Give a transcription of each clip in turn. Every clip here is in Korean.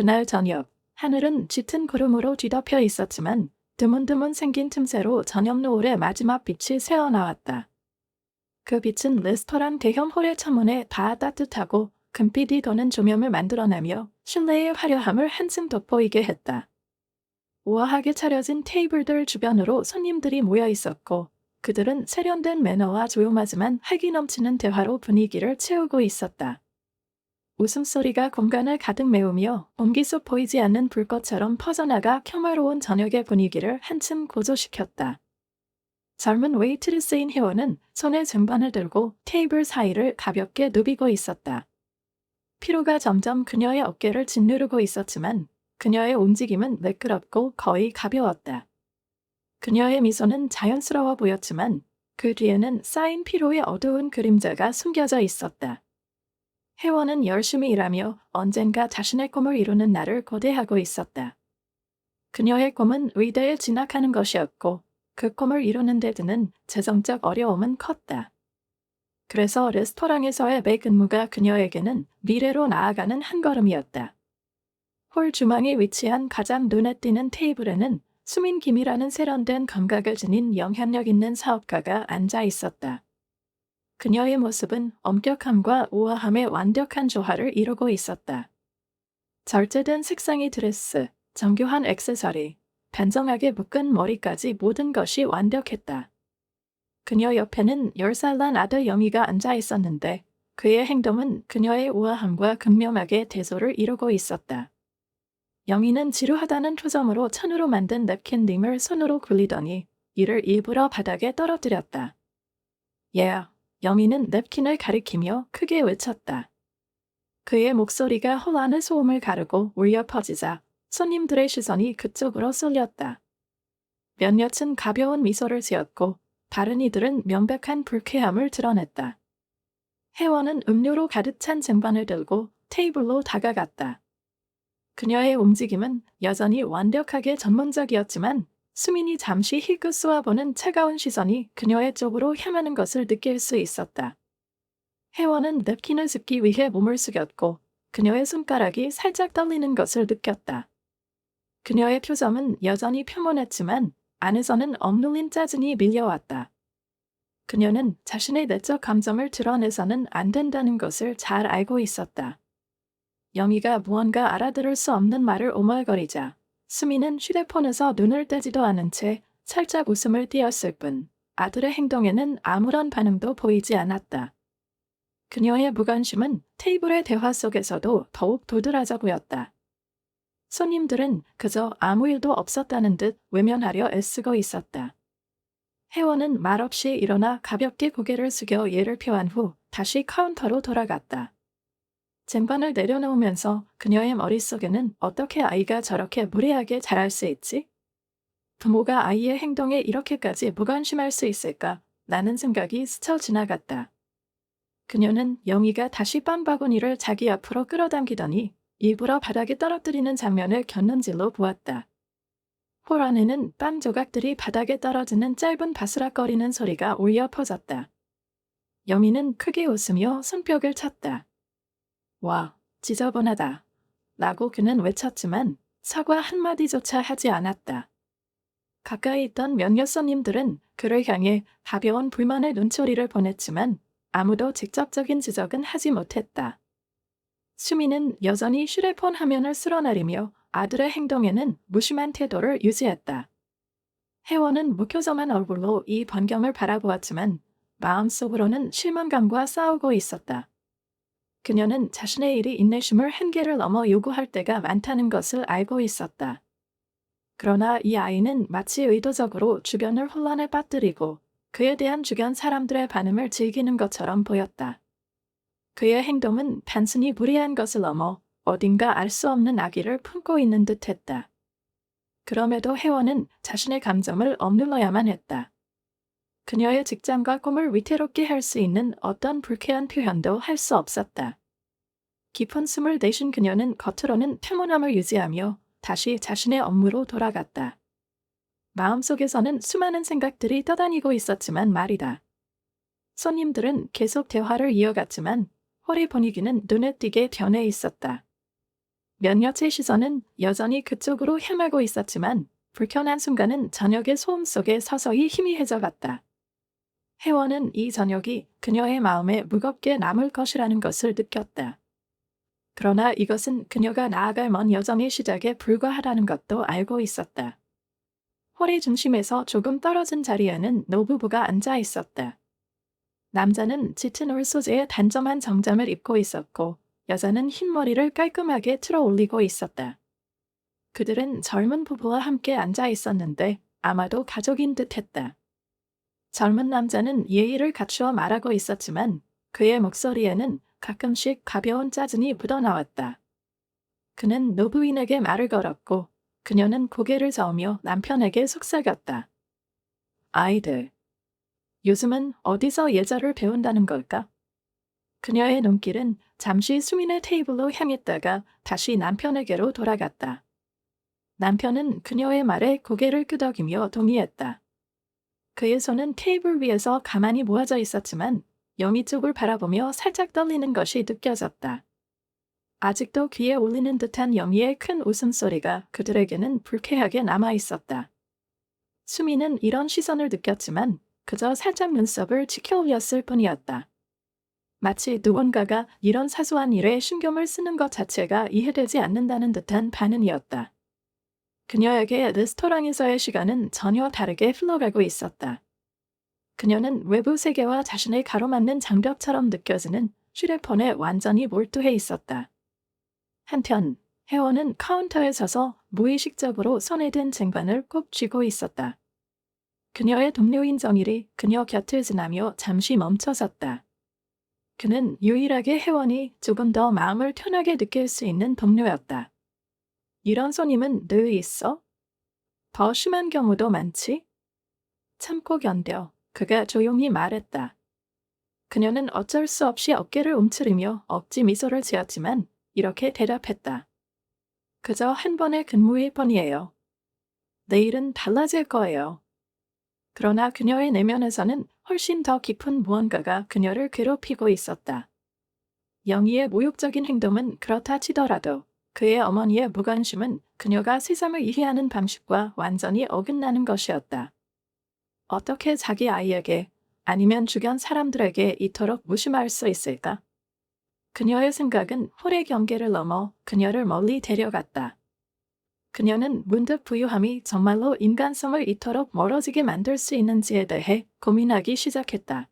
그날 저녁, 하늘은 짙은 구름으로 뒤덮여 있었지만 드문드문 생긴 틈새로 저녁 노을의 마지막 빛이 새어나왔다. 그 빛은 레스토랑 대형 홀의 창문에 다 따뜻하고 금빛이 도는 조명을 만들어내며 실내의 화려함을 한층 돋보이게 했다. 우아하게 차려진 테이블들 주변으로 손님들이 모여 있었고 그들은 세련된 매너와 조용하지만 활기 넘치는 대화로 분위기를 채우고 있었다. 웃음소리가 공간을 가득 메우며 온기 속 보이지 않는 불꽃처럼 퍼져나가 평화로운 저녁의 분위기를 한층 고조시켰다. 젊은 웨이트리스인 회원은 손에 쟁반을 들고 테이블 사이를 가볍게 누비고 있었다. 피로가 점점 그녀의 어깨를 짓누르고 있었지만 그녀의 움직임은 매끄럽고 거의 가벼웠다. 그녀의 미소는 자연스러워 보였지만 그 뒤에는 쌓인 피로의 어두운 그림자가 숨겨져 있었다. 회원은 열심히 일하며 언젠가 자신의 꿈을 이루는 날을 고대하고 있었다. 그녀의 꿈은 의대에 진학하는 것이었고 그 꿈을 이루는 데 드는 재정적 어려움은 컸다. 그래서 레스토랑에서의 매 근무가 그녀에게는 미래로 나아가는 한 걸음이었다. 홀 주방에 위치한 가장 눈에 띄는 테이블에는 수민 김이라는 세련된 감각을 지닌 영향력 있는 사업가가 앉아 있었다. 그녀의 모습은 엄격함과 우아함의 완벽한 조화를 이루고 있었다. 절제된 색상의 드레스, 정교한 액세서리, 단정하게 묶은 머리까지 모든 것이 완벽했다. 그녀 옆에는 10살 난 아들 영희가 앉아 있었는데 그의 행동은 그녀의 우아함과 극명하게 대조를 이루고 있었다. 영희는 지루하다는 표정으로 천으로 만든 냅킨님을 손으로 굴리더니 이를 일부러 바닥에 떨어뜨렸다. 영희는 냅킨을 가리키며 크게 외쳤다. 그의 목소리가 홀 안의 소음을 가르고 울려 퍼지자 손님들의 시선이 그쪽으로 쏠렸다. 몇몇은 가벼운 미소를 지었고 다른 이들은 명백한 불쾌함을 드러냈다. 회원은 음료로 가득 찬 쟁반을 들고 테이블로 다가갔다. 그녀의 움직임은 여전히 완벽하게 전문적이었지만 수민이 잠시 힐끗 쏘아보는 차가운 시선이 그녀의 쪽으로 향하는 것을 느낄 수 있었다. 회원은 냅킨을 짚기 위해 몸을 숙였고 그녀의 손가락이 살짝 떨리는 것을 느꼈다. 그녀의 표정은 여전히 평온했지만 안에서는 억눌린 짜증이 밀려왔다. 그녀는 자신의 내적 감정을 드러내서는 안 된다는 것을 잘 알고 있었다. 영희가 무언가 알아들을 수 없는 말을 오물거리자 수미는 휴대폰에서 눈을 떼지도 않은 채 살짝 웃음을 띄었을 뿐 아들의 행동에는 아무런 반응도 보이지 않았다. 그녀의 무관심은 테이블의 대화 속에서도 더욱 도드라져 보였다. 손님들은 그저 아무 일도 없었다는 듯 외면하려 애쓰고 있었다. 회원은 말없이 일어나 가볍게 고개를 숙여 예를 표한 후 다시 카운터로 돌아갔다. 쟁반을 내려놓으면서 그녀의 머릿속에는 어떻게 아이가 저렇게 무례하게 자랄 수 있지? 부모가 아이의 행동에 이렇게까지 무관심할 수 있을까? 라는 생각이 스쳐 지나갔다. 그녀는 영희가 다시 빵 바구니를 자기 앞으로 끌어당기더니 일부러 바닥에 떨어뜨리는 장면을 곁눈질로 보았다. 홀 안에는 빵 조각들이 바닥에 떨어지는 짧은 바스락거리는 소리가 울려 퍼졌다. 영희는 크게 웃으며 손뼉을 쳤다. 와, 지저분하다. 라고 그는 외쳤지만 사과 한마디조차 하지 않았다. 가까이 있던 몇몇 손님들은 그를 향해 가벼운 불만의 눈초리를 보냈지만 아무도 직접적인 지적은 하지 못했다. 수미는 여전히 휴대폰 화면을 쓸어내리며 아들의 행동에는 무심한 태도를 유지했다. 회원은 무표정한 얼굴로 이 번경을 바라보았지만 마음속으로는 실망감과 싸우고 있었다. 그녀는 자신의 일이 인내심을 한계를 넘어 요구할 때가 많다는 것을 알고 있었다. 그러나 이 아이는 마치 의도적으로 주변을 혼란에 빠뜨리고 그에 대한 주변 사람들의 반응을 즐기는 것처럼 보였다. 그의 행동은 단순히 무례한 것을 넘어 어딘가 알 수 없는 악의를 품고 있는 듯했다. 그럼에도 회원은 자신의 감정을 억눌러야만 했다. 그녀의 직장과 꿈을 위태롭게 할 수 있는 어떤 불쾌한 표현도 할 수 없었다. 깊은 숨을 내쉰 그녀는 겉으로는 평온함을 유지하며 다시 자신의 업무로 돌아갔다. 마음속에서는 수많은 생각들이 떠다니고 있었지만 말이다. 손님들은 계속 대화를 이어갔지만 홀의 분위기는 눈에 띄게 변해 있었다. 몇몇의 시선은 여전히 그쪽으로 향하고 있었지만 불편한 순간은 저녁의 소음 속에 서서히 희미해져 갔다. 혜원은 이 저녁이 그녀의 마음에 무겁게 남을 것이라는 것을 느꼈다. 그러나 이것은 그녀가 나아갈 먼 여정의 시작에 불과하다는 것도 알고 있었다. 홀의 중심에서 조금 떨어진 자리에는 노부부가 앉아 있었다. 남자는 짙은 울 소재의 단정한 정장을 입고 있었고 여자는 흰 머리를 깔끔하게 틀어 올리고 있었다. 그들은 젊은 부부와 함께 앉아 있었는데 아마도 가족인 듯했다. 젊은 남자는 예의를 갖추어 말하고 있었지만 그의 목소리에는 가끔씩 가벼운 짜증이 묻어나왔다. 그는 노부인에게 말을 걸었고 그녀는 고개를 저으며 남편에게 속삭였다. 아이들, 요즘은 어디서 예절을 배운다는 걸까? 그녀의 눈길은 잠시 수민의 테이블로 향했다가 다시 남편에게로 돌아갔다. 남편은 그녀의 말에 고개를 끄덕이며 동의했다. 그의 손은 테이블 위에서 가만히 모아져 있었지만 영희 쪽을 바라보며 살짝 떨리는 것이 느껴졌다. 아직도 귀에 울리는 듯한 영희의 큰 웃음소리가 그들에게는 불쾌하게 남아있었다. 수미는 이런 시선을 느꼈지만 그저 살짝 눈썹을 치켜올렸을 뿐이었다. 마치 누군가가 이런 사소한 일에 신경을 쓰는 것 자체가 이해되지 않는다는 듯한 반응이었다. 그녀에게 레스토랑에서의 시간은 전혀 다르게 흘러가고 있었다. 그녀는 외부 세계와 자신을 가로막는 장벽처럼 느껴지는 휴대폰에 완전히 몰두해 있었다. 한편 혜원은 카운터에 서서 무의식적으로 손에 든 쟁반을 꼭 쥐고 있었다. 그녀의 동료인 정일이 그녀 곁을 지나며 잠시 멈춰섰다. 그는 유일하게 혜원이 조금 더 마음을 편하게 느낄 수 있는 동료였다. 이런 손님은 늘 있어? 더 심한 경우도 많지? 참고 견뎌. 그가 조용히 말했다. 그녀는 어쩔 수 없이 어깨를 움츠리며 억지 미소를 지었지만 이렇게 대답했다. 그저 한 번의 근무일 뿐이에요. 내일은 달라질 거예요. 그러나 그녀의 내면에서는 훨씬 더 깊은 무언가가 그녀를 괴롭히고 있었다. 영희의 모욕적인 행동은 그렇다 치더라도 그의 어머니의 무관심은 그녀가 세상을 이해하는 방식과 완전히 어긋나는 것이었다. 어떻게 자기 아이에게 아니면 주변 사람들에게 이토록 무심할 수 있을까? 그녀의 생각은 홀의 경계를 넘어 그녀를 멀리 데려갔다. 그녀는 문득 부유함이 정말로 인간성을 이토록 멀어지게 만들 수 있는지에 대해 고민하기 시작했다.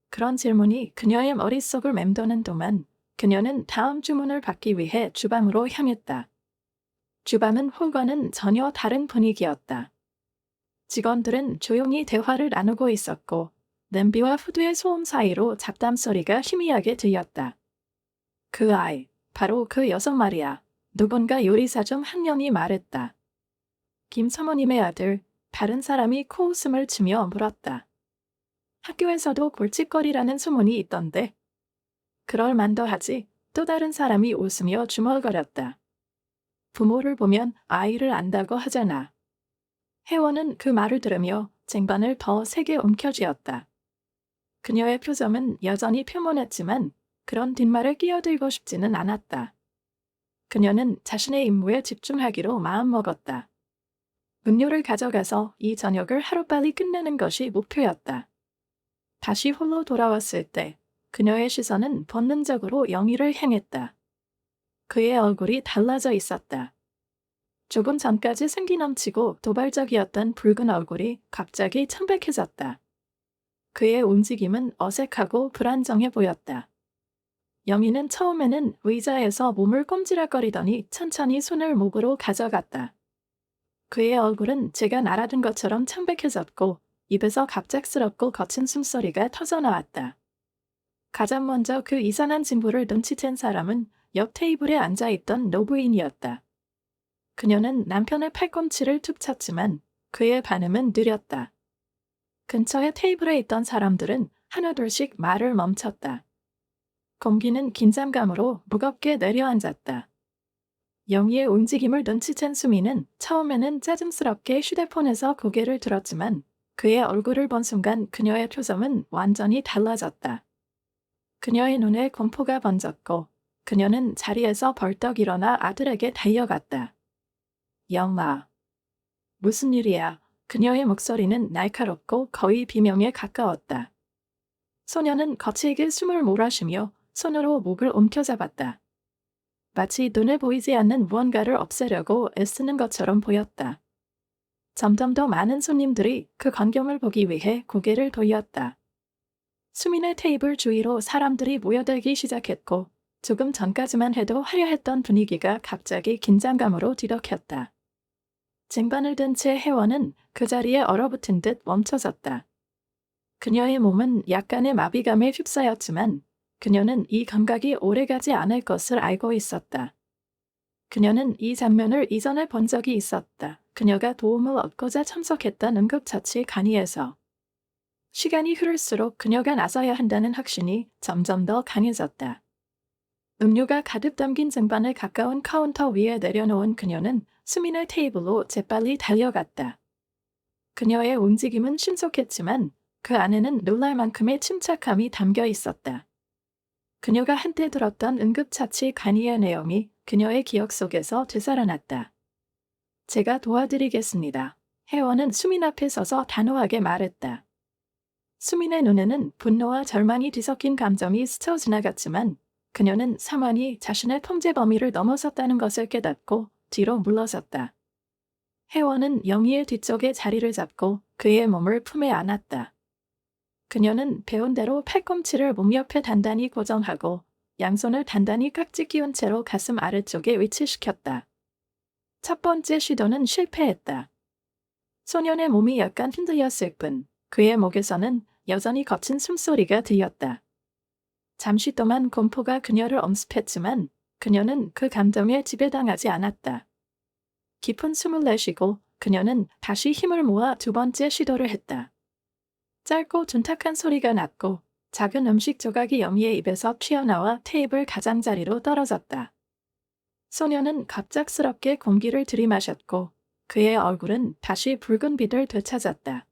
그런 질문이 그녀의 머릿속을 맴도는 동안 그녀는 다음 주문을 받기 위해 주방으로 향했다. 주방은 홀과는 전혀 다른 분위기였다. 직원들은 조용히 대화를 나누고 있었고 냄비와 후드의 소음 사이로 잡담 소리가 희미하게 들렸다. 그 아이, 바로 그 여성 말이야. 누군가 요리사 중 한 명이 말했다. 김 사모님의 아들, 다른 사람이 코웃음을 치며 물었다. 학교에서도 골칫거리라는 소문이 있던데. 그럴 만도 하지. 또 다른 사람이 웃으며 주물거렸다. 부모를 보면 아이를 안다고 하잖아. 혜원은 그 말을 들으며 쟁반을 더 세게 움켜쥐었다. 그녀의 표정은 여전히 평온했지만 그런 뒷말을 끼어들고 싶지는 않았다. 그녀는 자신의 임무에 집중하기로 마음먹었다. 음료를 가져가서 이 저녁을 하루빨리 끝내는 것이 목표였다. 다시 홀로 돌아왔을 때 그녀의 시선은 본능적으로 영희를 향했다. 그의 얼굴이 달라져 있었다. 조금 전까지 생기 넘치고 도발적이었던 붉은 얼굴이 갑자기 창백해졌다. 그의 움직임은 어색하고 불안정해 보였다. 영희는 처음에는 의자에서 몸을 꼼지락거리더니 천천히 손을 목으로 가져갔다. 그의 얼굴은 제가 날아든 것처럼 창백해졌고 입에서 갑작스럽고 거친 숨소리가 터져나왔다. 가장 먼저 그 이상한 진부를 눈치챈 사람은 옆 테이블에 앉아있던 노부인이었다. 그녀는 남편의 팔꿈치를 툭 쳤지만 그의 반응은 느렸다. 근처의 테이블에 있던 사람들은 하나둘씩 말을 멈췄다. 공기는 긴장감으로 무겁게 내려앉았다. 영희의 움직임을 눈치챈 수미는 처음에는 짜증스럽게 휴대폰에서 고개를 들었지만 그의 얼굴을 본 순간 그녀의 표정은 완전히 달라졌다. 그녀의 눈에 공포가 번졌고 그녀는 자리에서 벌떡 일어나 아들에게 달려갔다. 영마. 무슨 일이야? 그녀의 목소리는 날카롭고 거의 비명에 가까웠다. 소녀는 거칠게 숨을 몰아쉬며 손으로 목을 움켜잡았다. 마치 눈에 보이지 않는 무언가를 없애려고 애쓰는 것처럼 보였다. 점점 더 많은 손님들이 그 광경을 보기 위해 고개를 돌렸다. 수민의 테이블 주위로 사람들이 모여들기 시작했고 조금 전까지만 해도 화려했던 분위기가 갑자기 긴장감으로 뒤덮였다. 쟁반을 든 채 혜원은 그 자리에 얼어붙은 듯 멈춰섰다. 그녀의 몸은 약간의 마비감에 휩싸였지만 그녀는 이 감각이 오래가지 않을 것을 알고 있었다. 그녀는 이 장면을 이전에 본 적이 있었다. 그녀가 도움을 얻고자 참석했던 응급처치 간이에서. 시간이 흐를수록 그녀가 나서야 한다는 확신이 점점 더 강해졌다. 음료가 가득 담긴 쟁반을 가까운 카운터 위에 내려놓은 그녀는 수민의 테이블로 재빨리 달려갔다. 그녀의 움직임은 신속했지만 그 안에는 놀랄 만큼의 침착함이 담겨 있었다. 그녀가 한때 들었던 응급처치 간이의 내용이 그녀의 기억 속에서 되살아났다. 제가 도와드리겠습니다. 혜원은 수민 앞에 서서 단호하게 말했다. 수민의 눈에는 분노와 절망이 뒤섞인 감정이 스쳐 지나갔지만 그녀는 사만이 자신의 통제 범위를 넘어섰다는 것을 깨닫고 뒤로 물러섰다. 혜원은 영희의 뒤쪽에 자리를 잡고 그의 몸을 품에 안았다. 그녀는 배운 대로 팔꿈치를 몸 옆에 단단히 고정하고 양손을 단단히 깍지 끼운 채로 가슴 아래쪽에 위치시켰다. 첫 번째 시도는 실패했다. 소년의 몸이 약간 흔들렸을 뿐 그의 목에서는 여전히 거친 숨소리가 들렸다. 잠시 동안 공포가 그녀를 엄습했지만 그녀는 그 감정에 지배당하지 않았다. 깊은 숨을 내쉬고 그녀는 다시 힘을 모아 두 번째 시도를 했다. 짧고 둔탁한 소리가 났고 작은 음식 조각이 영희의 입에서 튀어나와 테이블 가장자리로 떨어졌다. 소녀는 갑작스럽게 공기를 들이마셨고 그의 얼굴은 다시 붉은 빛을 되찾았다.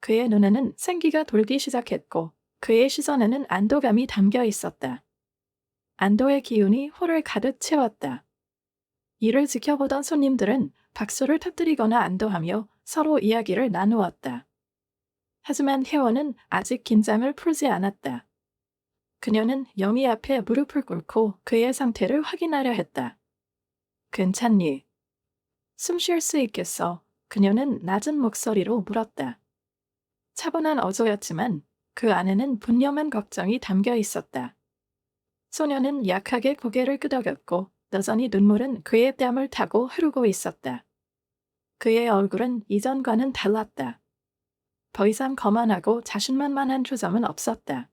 그의 눈에는 생기가 돌기 시작했고 그의 시선에는 안도감이 담겨 있었다. 안도의 기운이 홀을 가득 채웠다. 이를 지켜보던 손님들은 박수를 터뜨리거나 안도하며 서로 이야기를 나누었다. 하지만 혜원은 아직 긴장을 풀지 않았다. 그녀는 영희 앞에 무릎을 꿇고 그의 상태를 확인하려 했다. 괜찮니? 숨 쉴 수 있겠어? 그녀는 낮은 목소리로 물었다. 차분한 어조였지만 그 안에는 분념한 걱정이 담겨 있었다. 소녀는 약하게 고개를 끄덕였고 여전히 눈물은 그의 뺨을 타고 흐르고 있었다. 그의 얼굴은 이전과는 달랐다. 더 이상 거만하고 자신만만한 표정은 없었다.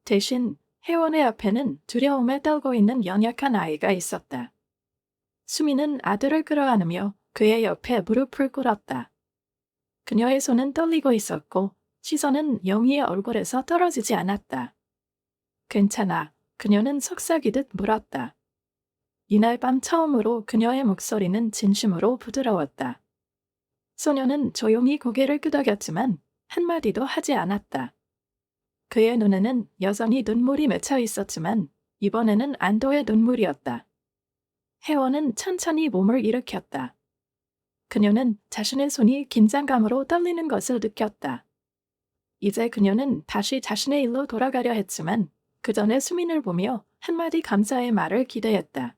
대신 혜원의 앞에는 두려움에 떨고 있는 연약한 아이가 있었다. 수미는 아들을 끌어안으며 그의 옆에 무릎을 꿇었다. 그녀의 손은 떨리고 있었고 시선은 영희의 얼굴에서 떨어지지 않았다. 괜찮아. 그녀는 속삭이듯 물었다. 이날 밤 처음으로 그녀의 목소리는 진심으로 부드러웠다. 소녀는 조용히 고개를 끄덕였지만 한마디도 하지 않았다. 그의 눈에는 여전히 눈물이 맺혀 있었지만 이번에는 안도의 눈물이었다. 혜원은 천천히 몸을 일으켰다. 그녀는 자신의 손이 긴장감으로 떨리는 것을 느꼈다. 이제 그녀는 다시 자신의 일로 돌아가려 했지만 그 전에 수민을 보며 한마디 감사의 말을 기대했다.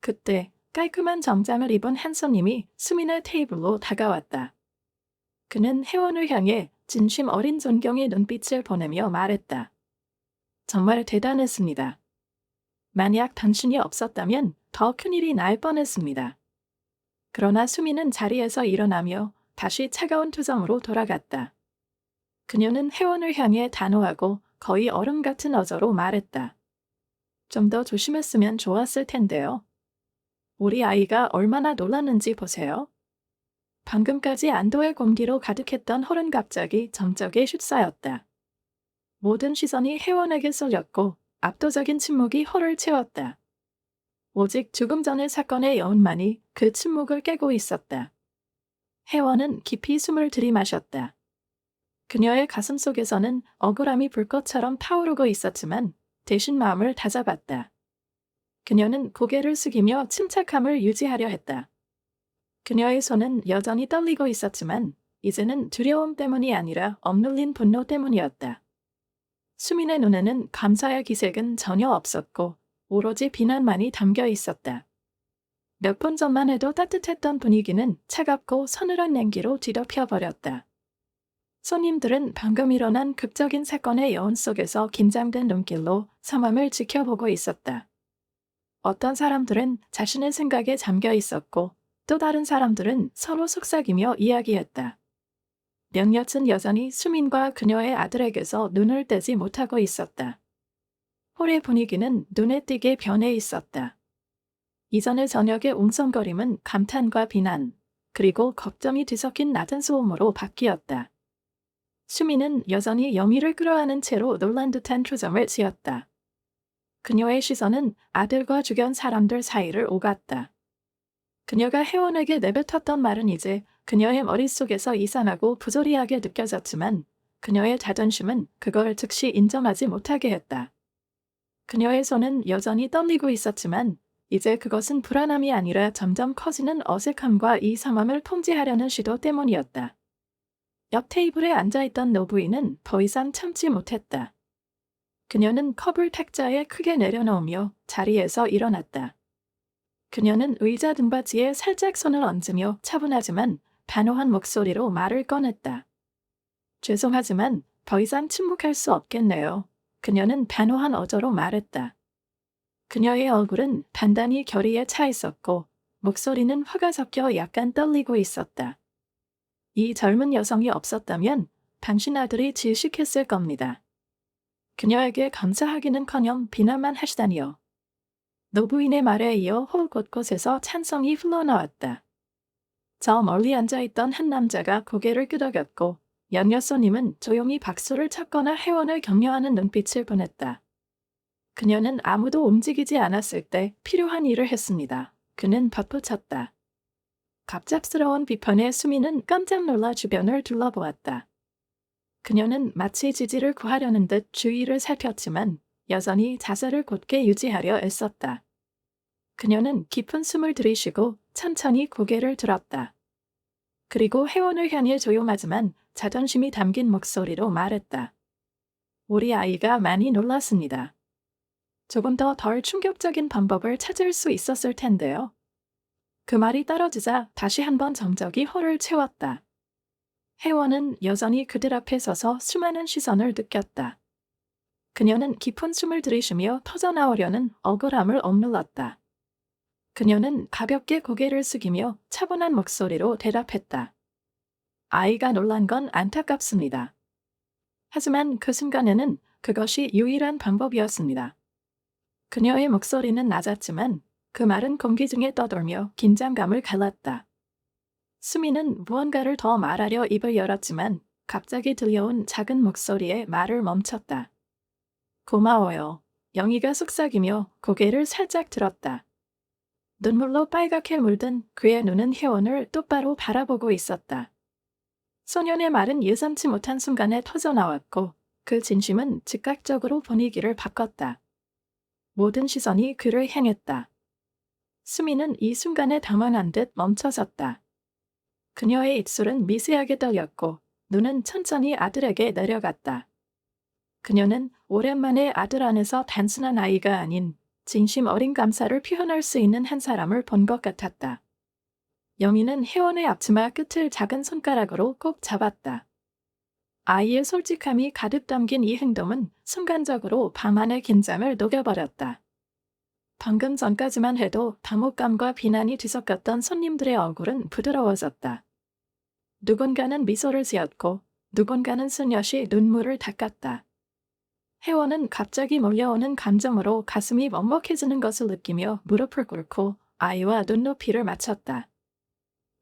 그때 깔끔한 정장을 입은 한 손님이 수민의 테이블로 다가왔다. 그는 혜원을 향해 진심 어린 존경의 눈빛을 보내며 말했다. 정말 대단했습니다. 만약 당신이 없었다면 더 큰일이 날 뻔했습니다. 그러나 수민은 자리에서 일어나며 다시 차가운 투정으로 돌아갔다. 그녀는 혜원을 향해 단호하고 거의 어른 같은 어조로 말했다. 좀 더 조심했으면 좋았을 텐데요. 우리 아이가 얼마나 놀랐는지 보세요. 방금까지 안도의 공기로 가득했던 홀은 갑자기 정적에 휩싸였다. 모든 시선이 혜원에게 쏠렸고 압도적인 침묵이 홀을 채웠다. 오직 조금 전의 사건의 여운만이 그 침묵을 깨고 있었다. 혜원은 깊이 숨을 들이마셨다. 그녀의 가슴 속에서는 억울함이 불꽃처럼 타오르고 있었지만 대신 마음을 다잡았다. 그녀는 고개를 숙이며 침착함을 유지하려 했다. 그녀의 손은 여전히 떨리고 있었지만 이제는 두려움 때문이 아니라 억눌린 분노 때문이었다. 수민의 눈에는 감사의 기색은 전혀 없었고 오로지 비난만이 담겨 있었다. 몇 분 전만 해도 따뜻했던 분위기는 차갑고 서늘한 냉기로 뒤덮여 버렸다. 손님들은 방금 일어난 극적인 사건의 여운 속에서 긴장된 눈길로 상황을 지켜보고 있었다. 어떤 사람들은 자신의 생각에 잠겨 있었고 또 다른 사람들은 서로 속삭이며 이야기했다. 몇몇은 여전히 수민과 그녀의 아들에게서 눈을 떼지 못하고 있었다. 홀의 분위기는 눈에 띄게 변해 있었다. 이전의 저녁의 웅성거림은 감탄과 비난, 그리고 걱정이 뒤섞인 낮은 소음으로 바뀌었다. 수민은 여전히 영희를 끌어안은 채로 놀란 듯한 표정을 지었다. 그녀의 시선은 아들과 주변 사람들 사이를 오갔다. 그녀가 혜원에게 내뱉었던 말은 이제 그녀의 머릿속에서 이상하고 부조리하게 느껴졌지만 그녀의 자존심은 그걸 즉시 인정하지 못하게 했다. 그녀의 손은 여전히 떨리고 있었지만 이제 그것은 불안함이 아니라 점점 커지는 어색함과 이 상황을 통제하려는 시도 때문이었다. 옆 테이블에 앉아있던 노부인은 더 이상 참지 못했다. 그녀는 컵을 탁자에 크게 내려놓으며 자리에서 일어났다. 그녀는 의자 등받이에 살짝 손을 얹으며 차분하지만 단호한 목소리로 말을 꺼냈다. 죄송하지만 더 이상 침묵할 수 없겠네요. 그녀는 단호한 어조로 말했다. 그녀의 얼굴은 단단히 결의에 차 있었고 목소리는 화가 섞여 약간 떨리고 있었다. 이 젊은 여성이 없었다면 당신 아들이 질식했을 겁니다. 그녀에게 감사하기는커녕 비난만 하시다니요. 노부인의 말에 이어 홀 곳곳에서 찬성이 흘러나왔다. 저 멀리 앉아있던 한 남자가 고개를 끄덕였고 몇몇 손님은 조용히 박수를 쳤거나 회원을 격려하는 눈빛을 보냈다. 그녀는 아무도 움직이지 않았을 때 필요한 일을 했습니다. 그는 덧붙였다. 갑작스러운 비판에 수민은 깜짝 놀라 주변을 둘러보았다. 그녀는 마치 지지를 구하려는 듯 주위를 살폈지만 여전히 자세를 곧게 유지하려 애썼다. 그녀는 깊은 숨을 들이쉬고 천천히 고개를 들었다. 그리고 회원을 향해 조용하지만 자존심이 담긴 목소리로 말했다. 우리 아이가 많이 놀랐습니다. 조금 더 덜 충격적인 방법을 찾을 수 있었을 텐데요. 그 말이 떨어지자 다시 한번 정적이 홀을 채웠다. 회원은 여전히 그들 앞에 서서 수많은 시선을 느꼈다. 그녀는 깊은 숨을 들이쉬며 터져나오려는 억울함을 억눌렀다. 그녀는 가볍게 고개를 숙이며 차분한 목소리로 대답했다. 아이가 놀란 건 안타깝습니다. 하지만 그 순간에는 그것이 유일한 방법이었습니다. 그녀의 목소리는 낮았지만 그 말은 공기 중에 떠돌며 긴장감을 갈랐다. 수미는 무언가를 더 말하려 입을 열었지만 갑자기 들려온 작은 목소리에 말을 멈췄다. 고마워요. 영희가 속삭이며 고개를 살짝 들었다. 눈물로 빨갛게 물든 그의 눈은 혜원을 똑바로 바라보고 있었다. 소년의 말은 예상치 못한 순간에 터져나왔고 그 진심은 즉각적으로 분위기를 바꿨다. 모든 시선이 그를 향했다. 수미는 이 순간에 당황한 듯 멈춰섰다. 그녀의 입술은 미세하게 떨렸고 눈은 천천히 아들에게 내려갔다. 그녀는 오랜만에 아들 안에서 단순한 아이가 아닌 진심 어린 감사를 표현할 수 있는 한 사람을 본 것 같았다. 영희는 혜원의 앞치마 끝을 작은 손가락으로 꼭 잡았다. 아이의 솔직함이 가득 담긴 이 행동은 순간적으로 밤안의 긴장을 녹여버렸다. 방금 전까지만 해도 당혹감과 비난이 뒤섞였던 손님들의 얼굴은 부드러워졌다. 누군가는 미소를 지었고 누군가는 스며시 눈물을 닦았다. 혜원은 갑자기 몰려오는 감정으로 가슴이 먹먹해지는 것을 느끼며 무릎을 꿇고 아이와 눈높이를 맞췄다.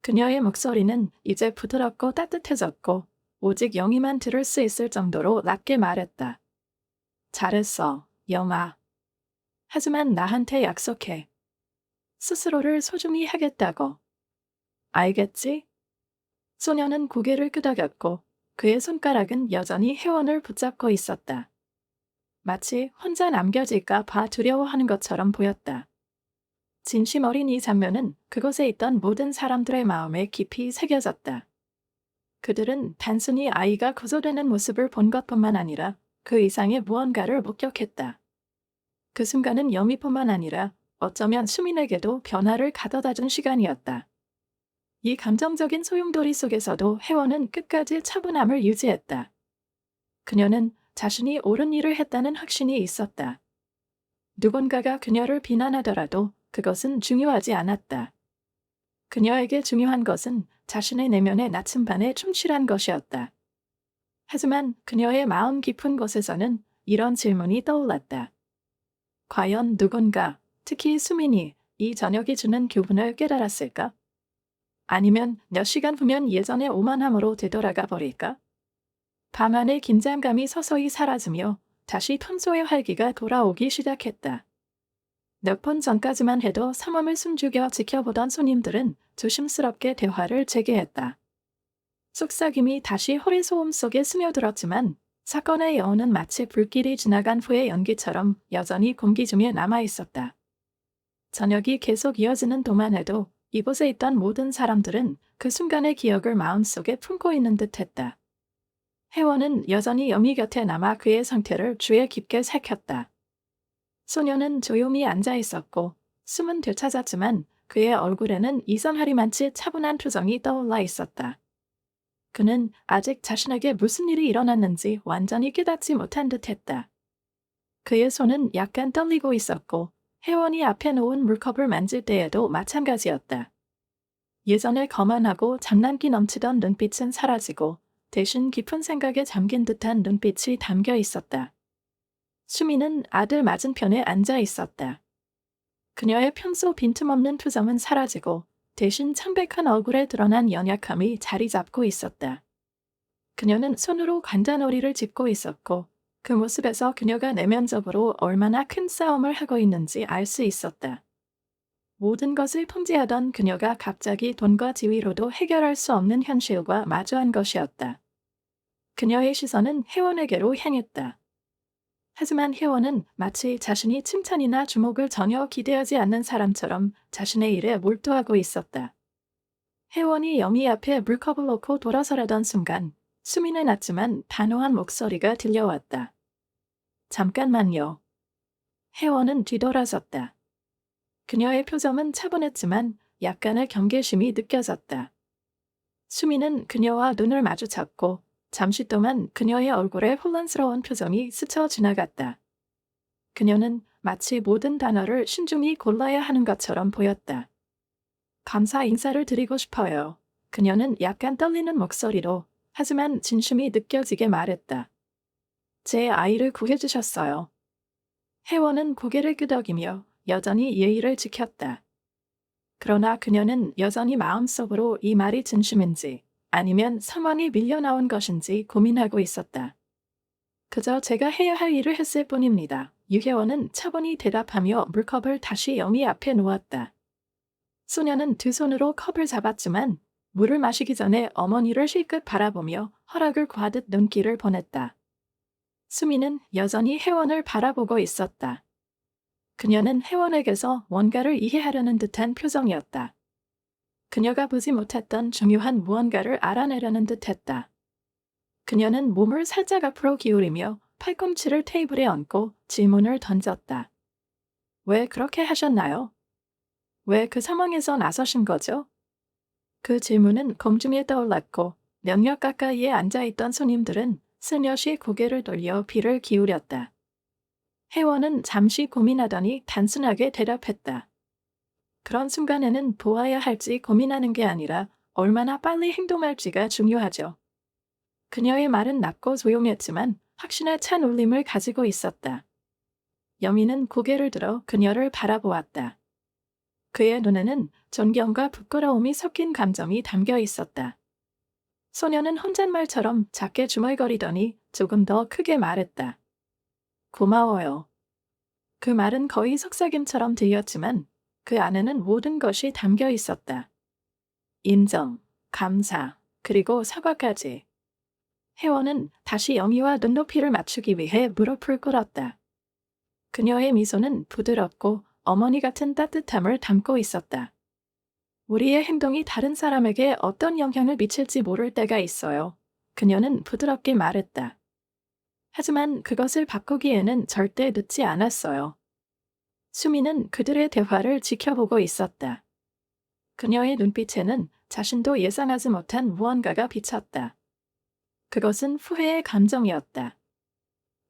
그녀의 목소리는 이제 부드럽고 따뜻해졌고 오직 영희만 들을 수 있을 정도로 낮게 말했다. 잘했어, 영아. 하지만 나한테 약속해. 스스로를 소중히 하겠다고. 알겠지? 소녀는 고개를 끄덕였고 그의 손가락은 여전히 혜원을 붙잡고 있었다. 마치 혼자 남겨질까 봐 두려워하는 것처럼 보였다. 진심 어린 이 장면은 그곳에 있던 모든 사람들의 마음에 깊이 새겨졌다. 그들은 단순히 아이가 구조되는 모습을 본 것뿐만 아니라 그 이상의 무언가를 목격했다. 그 순간은 여미뿐만 아니라 어쩌면 수민에게도 변화를 가져다 준 시간이었다. 이 감정적인 소용돌이 속에서도 혜원은 끝까지 차분함을 유지했다. 그녀는 자신이 옳은 일을 했다는 확신이 있었다. 누군가가 그녀를 비난하더라도 그것은 중요하지 않았다. 그녀에게 중요한 것은 자신의 내면의 나침반에 충실한 것이었다. 하지만 그녀의 마음 깊은 곳에서는 이런 질문이 떠올랐다. 과연 누군가, 특히 수민이 이 저녁이 주는 교훈을 깨달았을까? 아니면 몇 시간 후면 예전의 오만함으로 되돌아가 버릴까? 밤 안의 긴장감이 서서히 사라지며 다시 평소의 활기가 돌아오기 시작했다. 몇 번 전까지만 해도 삼엄을 숨죽여 지켜보던 손님들은 조심스럽게 대화를 재개했다. 속삭임이 다시 호래소음 속에 스며들었지만 사건의 여운은 마치 불길이 지나간 후의 연기처럼 여전히 공기 중에 남아있었다. 저녁이 계속 이어지는 동안에도 이곳에 있던 모든 사람들은 그 순간의 기억을 마음속에 품고 있는 듯했다. 혜원은 여전히 여미 곁에 남아 그의 상태를 주의 깊게 살폈다. 소녀는 조용히 앉아 있었고 숨은 되찾았지만 그의 얼굴에는 이선하리만치 차분한 표정이 떠올라 있었다. 그는 아직 자신에게 무슨 일이 일어났는지 완전히 깨닫지 못한 듯했다. 그의 손은 약간 떨리고 있었고 혜원이 앞에 놓은 물컵을 만질 때에도 마찬가지였다. 예전에 거만하고 장난기 넘치던 눈빛은 사라지고 대신 깊은 생각에 잠긴 듯한 눈빛이 담겨 있었다. 수미는 아들 맞은편에 앉아 있었다. 그녀의 평소 빈틈없는 표정은 사라지고 대신 창백한 얼굴에 드러난 연약함이 자리 잡고 있었다. 그녀는 손으로 관자놀이를 짚고 있었고 그 모습에서 그녀가 내면적으로 얼마나 큰 싸움을 하고 있는지 알 수 있었다. 모든 것을 통제하던 그녀가 갑자기 돈과 지위로도 해결할 수 없는 현실과 마주한 것이었다. 그녀의 시선은 혜원에게로 향했다. 하지만 혜원은 마치 자신이 칭찬이나 주목을 전혀 기대하지 않는 사람처럼 자신의 일에 몰두하고 있었다. 혜원이 여미 앞에 물컵을 놓고 돌아서려던 순간 수민의 낮지만 단호한 목소리가 들려왔다. 잠깐만요. 혜원은 뒤돌아섰다. 그녀의 표정은 차분했지만 약간의 경계심이 느껴졌다. 수민은 그녀와 눈을 마주쳤고 잠시 동안 그녀의 얼굴에 혼란스러운 표정이 스쳐 지나갔다. 그녀는 마치 모든 단어를 신중히 골라야 하는 것처럼 보였다. 감사 인사를 드리고 싶어요. 그녀는 약간 떨리는 목소리로 하지만 진심이 느껴지게 말했다. 제 아이를 구해주셨어요. 혜원은 고개를 끄덕이며 여전히 예의를 지켰다. 그러나 그녀는 여전히 마음속으로 이 말이 진심인지 아니면 상황이 밀려나온 것인지 고민하고 있었다. 그저 제가 해야 할 일을 했을 뿐입니다. 유혜원은 차분히 대답하며 물컵을 다시 여미 앞에 놓았다. 소녀는 두 손으로 컵을 잡았지만 물을 마시기 전에 어머니를 실끝 바라보며 허락을 구하듯 눈길을 보냈다. 수미는 여전히 혜원을 바라보고 있었다. 그녀는 혜원에게서 뭔가를 이해하려는 듯한 표정이었다. 그녀가 보지 못했던 중요한 무언가를 알아내려는 듯했다. 그녀는 몸을 살짝 앞으로 기울이며 팔꿈치를 테이블에 얹고 질문을 던졌다. 왜 그렇게 하셨나요? 왜 그 상황에서 나서신 거죠? 그 질문은 공중에 떠올랐고 몇몇 가까이에 앉아있던 손님들은 슬며시 고개를 돌려 귀를 기울였다. 혜원은 잠시 고민하더니 단순하게 대답했다. 그런 순간에는 보아야 할지 고민하는 게 아니라 얼마나 빨리 행동할지가 중요하죠. 그녀의 말은 낮고 조용했지만 확신에 찬 울림을 가지고 있었다. 여미는 고개를 들어 그녀를 바라보았다. 그의 눈에는 존경과 부끄러움이 섞인 감정이 담겨 있었다. 소녀는 혼잣말처럼 작게 중얼거리더니 조금 더 크게 말했다. 고마워요. 그 말은 거의 속삭임처럼 들렸지만 그 안에는 모든 것이 담겨 있었다. 인정, 감사, 그리고 사과까지. 혜원은 다시 영희와 눈높이를 맞추기 위해 무릎을 꿇었다. 그녀의 미소는 부드럽고 어머니 같은 따뜻함을 담고 있었다. 우리의 행동이 다른 사람에게 어떤 영향을 미칠지 모를 때가 있어요. 그녀는 부드럽게 말했다. 하지만 그것을 바꾸기에는 절대 늦지 않았어요. 수미는 그들의 대화를 지켜보고 있었다. 그녀의 눈빛에는 자신도 예상하지 못한 무언가가 비쳤다. 그것은 후회의 감정이었다.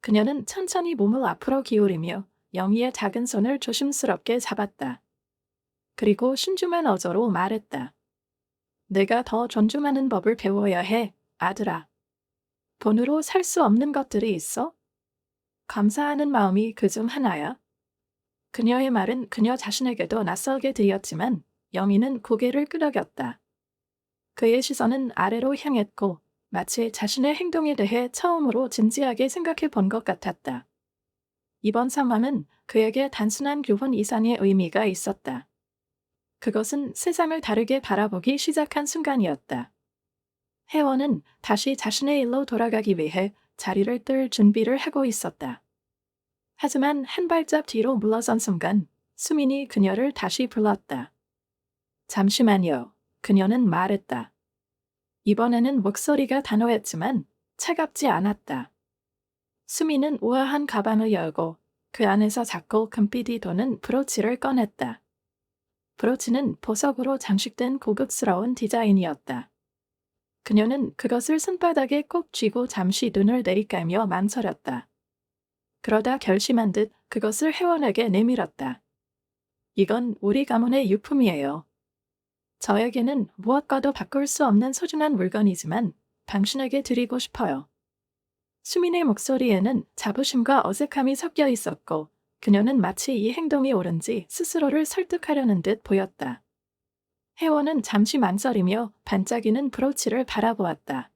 그녀는 천천히 몸을 앞으로 기울이며 영희의 작은 손을 조심스럽게 잡았다. 그리고 신중한 어조로 말했다. 내가 더 존중하는 법을 배워야 해, 아들아. 돈으로 살 수 없는 것들이 있어? 감사하는 마음이 그 중 하나야. 그녀의 말은 그녀 자신에게도 낯설게 들렸지만 영희는 고개를 끄덕였다. 그의 시선은 아래로 향했고 마치 자신의 행동에 대해 처음으로 진지하게 생각해 본 것 같았다. 이번 상황은 그에게 단순한 교훈 이상의 의미가 있었다. 그것은 세상을 다르게 바라보기 시작한 순간이었다. 혜원은 다시 자신의 일로 돌아가기 위해 자리를 뜰 준비를 하고 있었다. 하지만 한 발짝 뒤로 물러선 순간 수민이 그녀를 다시 불렀다. 잠시만요. 그녀는 말했다. 이번에는 목소리가 단호했지만 차갑지 않았다. 수민은 우아한 가방을 열고 그 안에서 작고 금빛이 도는 브로치를 꺼냈다. 브로치는 보석으로 장식된 고급스러운 디자인이었다. 그녀는 그것을 손바닥에 꼭 쥐고 잠시 눈을 내리깔며 망설였다. 그러다 결심한 듯 그것을 혜원에게 내밀었다. 이건 우리 가문의 유품이에요. 저에게는 무엇과도 바꿀 수 없는 소중한 물건이지만 당신에게 드리고 싶어요. 수민의 목소리에는 자부심과 어색함이 섞여 있었고 그녀는 마치 이 행동이 옳은지 스스로를 설득하려는 듯 보였다. 혜원은 잠시 망설이며 반짝이는 브로치를 바라보았다.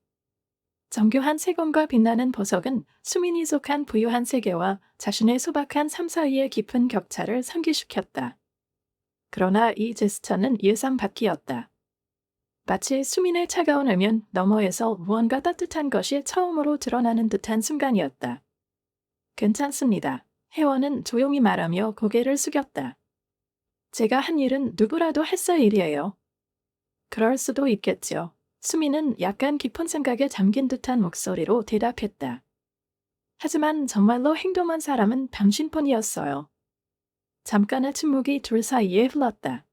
정교한 세공과 빛나는 보석은 수민이 속한 부유한 세계와 자신의 소박한 삶 사이의 깊은 격차를 상기시켰다. 그러나 이 제스처는 예상 밖이었다. 마치 수민의 차가운 외면 너머에서 무언가 따뜻한 것이 처음으로 드러나는 듯한 순간이었다. 괜찮습니다. 혜원은 조용히 말하며 고개를 숙였다. 제가 한 일은 누구라도 했을 일이에요. 그럴 수도 있겠죠. 수민은 약간 깊은 생각에 잠긴 듯한 목소리로 대답했다. 하지만 정말로 행동한 사람은 당신뿐이었어요. 잠깐의 침묵이 둘 사이에 흘렀다.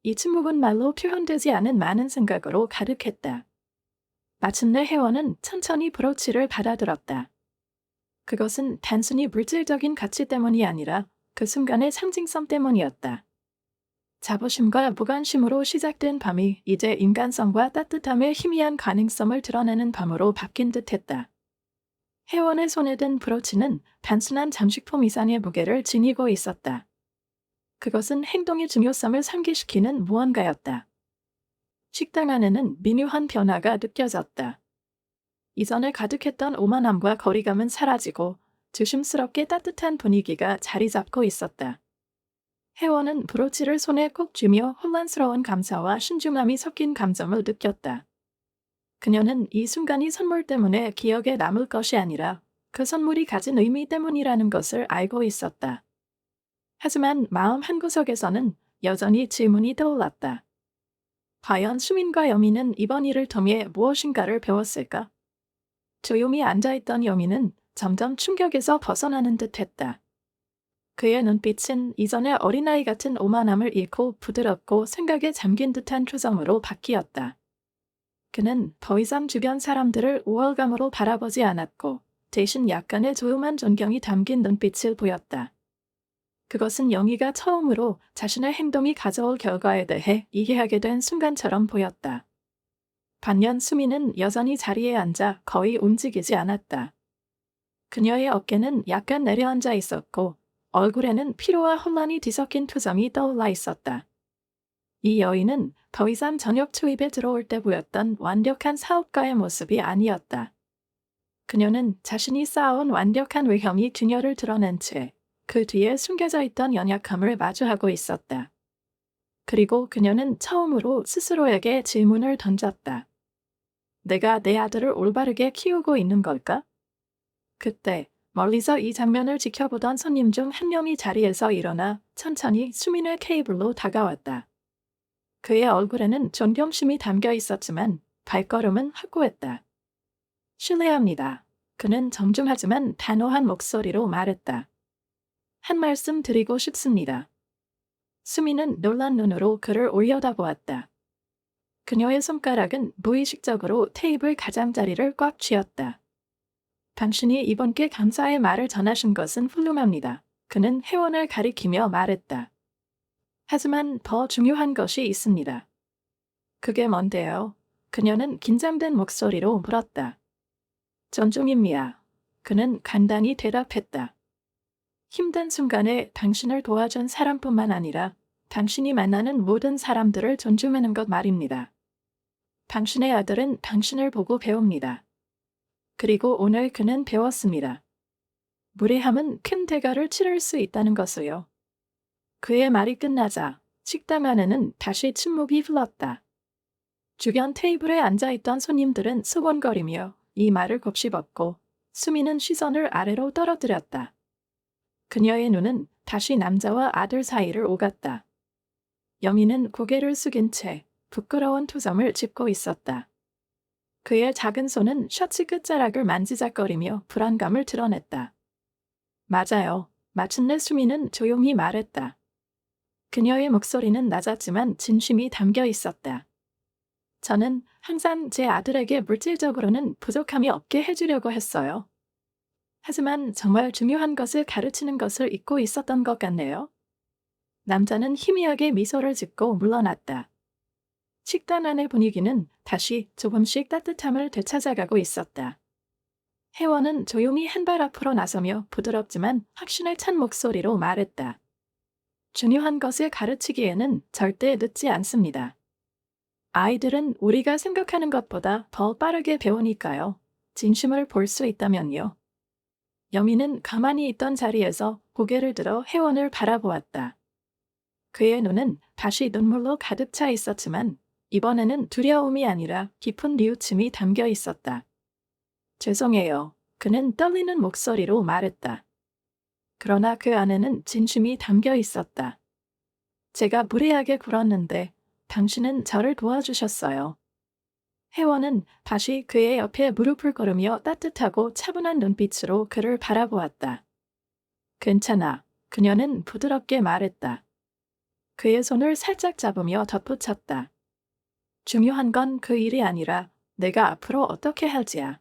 이 침묵은 말로 표현되지 않은 많은 생각으로 가득했다. 마침내 혜원은 천천히 브로치를 받아들었다. 그것은 단순히 물질적인 가치 때문이 아니라 그 순간의 상징성 때문이었다. 자부심과 무관심으로 시작된 밤이 이제 인간성과 따뜻함의 희미한 가능성을 드러내는 밤으로 바뀐 듯했다. 혜원의 손에 든 브로치는 단순한 장식품 이상의 무게를 지니고 있었다. 그것은 행동의 중요성을 상기시키는 무언가였다. 식당 안에는 미묘한 변화가 느껴졌다. 이전에 가득했던 오만함과 거리감은 사라지고 조심스럽게 따뜻한 분위기가 자리 잡고 있었다. 혜원은 브로치를 손에 꼭 쥐며 혼란스러운 감사와 신중함이 섞인 감정을 느꼈다. 그녀는 이 순간이 선물 때문에 기억에 남을 것이 아니라 그 선물이 가진 의미 때문이라는 것을 알고 있었다. 하지만 마음 한구석에서는 여전히 질문이 떠올랐다. 과연 수민과 여민은 이번 일을 통해 무엇인가를 배웠을까? 조용히 앉아있던 여민은 점점 충격에서 벗어나는 듯했다. 그의 눈빛은 이전의 어린아이 같은 오만함을 잃고 부드럽고 생각에 잠긴 듯한 표정으로 바뀌었다. 그는 더 이상 주변 사람들을 우월감으로 바라보지 않았고 대신 약간의 조용한 존경이 담긴 눈빛을 보였다. 그것은 영희가 처음으로 자신의 행동이 가져올 결과에 대해 이해하게 된 순간처럼 보였다. 반면 수미는 여전히 자리에 앉아 거의 움직이지 않았다. 그녀의 어깨는 약간 내려앉아 있었고 얼굴에는 피로와 혼란이 뒤섞인 표정이 떠올라 있었다. 이 여인은 더 이상 저녁 초입에 들어올 때 보였던 완벽한 사업가의 모습이 아니었다. 그녀는 자신이 쌓아온 완벽한 외형이 균열을 드러낸 채 그 뒤에 숨겨져 있던 연약함을 마주하고 있었다. 그리고 그녀는 처음으로 스스로에게 질문을 던졌다. 내가 내 아들을 올바르게 키우고 있는 걸까? 그때 멀리서 이 장면을 지켜보던 손님 중 한 명이 자리에서 일어나 천천히 수민의 케이블로 다가왔다. 그의 얼굴에는 존경심이 담겨 있었지만 발걸음은 확고했다. 실례합니다. 그는 정중하지만 단호한 목소리로 말했다. 한 말씀 드리고 싶습니다. 수민은 놀란 눈으로 그를 올려다보았다. 그녀의 손가락은 무의식적으로 테이블 가장자리를 꽉 쥐었다. 당신이 이번께 감사의 말을 전하신 것은 훌륭합니다. 그는 회원을 가리키며 말했다. 하지만 더 중요한 것이 있습니다. 그게 뭔데요? 그녀는 긴장된 목소리로 물었다. 존중입니다. 그는 간단히 대답했다. 힘든 순간에 당신을 도와준 사람뿐만 아니라 당신이 만나는 모든 사람들을 존중하는 것 말입니다. 당신의 아들은 당신을 보고 배웁니다. 그리고 오늘 그는 배웠습니다. 무례함은 큰 대가를 치를 수 있다는 것을요. 그의 말이 끝나자 식당 안에는 다시 침묵이 흘렀다. 주변 테이블에 앉아있던 손님들은 수군거리며 이 말을 곱씹었고 수미는 시선을 아래로 떨어뜨렸다. 그녀의 눈은 다시 남자와 아들 사이를 오갔다. 여미는 고개를 숙인 채 부끄러운 투정을 짚고 있었다. 그의 작은 손은 셔츠 끝자락을 만지작거리며 불안감을 드러냈다. 맞아요. 마침내 수미는 조용히 말했다. 그녀의 목소리는 낮았지만 진심이 담겨 있었다. 저는 항상 제 아들에게 물질적으로는 부족함이 없게 해주려고 했어요. 하지만 정말 중요한 것을 가르치는 것을 잊고 있었던 것 같네요. 남자는 희미하게 미소를 짓고 물러났다. 식당 안의 분위기는 다시 조금씩 따뜻함을 되찾아가고 있었다. 회원은 조용히 한 발 앞으로 나서며 부드럽지만 확신에 찬 목소리로 말했다. 중요한 것을 가르치기에는 절대 늦지 않습니다. 아이들은 우리가 생각하는 것보다 더 빠르게 배우니까요. 진심을 볼 수 있다면요. 여미는 가만히 있던 자리에서 고개를 들어 회원을 바라보았다. 그의 눈은 다시 눈물로 가득 차 있었지만 이번에는 두려움이 아니라 깊은 뉘우침이 담겨 있었다. 죄송해요. 그는 떨리는 목소리로 말했다. 그러나 그 안에는 진심이 담겨 있었다. 제가 무례하게 굴었는데 당신은 저를 도와주셨어요. 회원은 다시 그의 옆에 무릎을 꿇으며 따뜻하고 차분한 눈빛으로 그를 바라보았다. 괜찮아. 그녀는 부드럽게 말했다. 그의 손을 살짝 잡으며 덧붙였다. 중요한 건 그 일이 아니라 내가 앞으로 어떻게 할지야.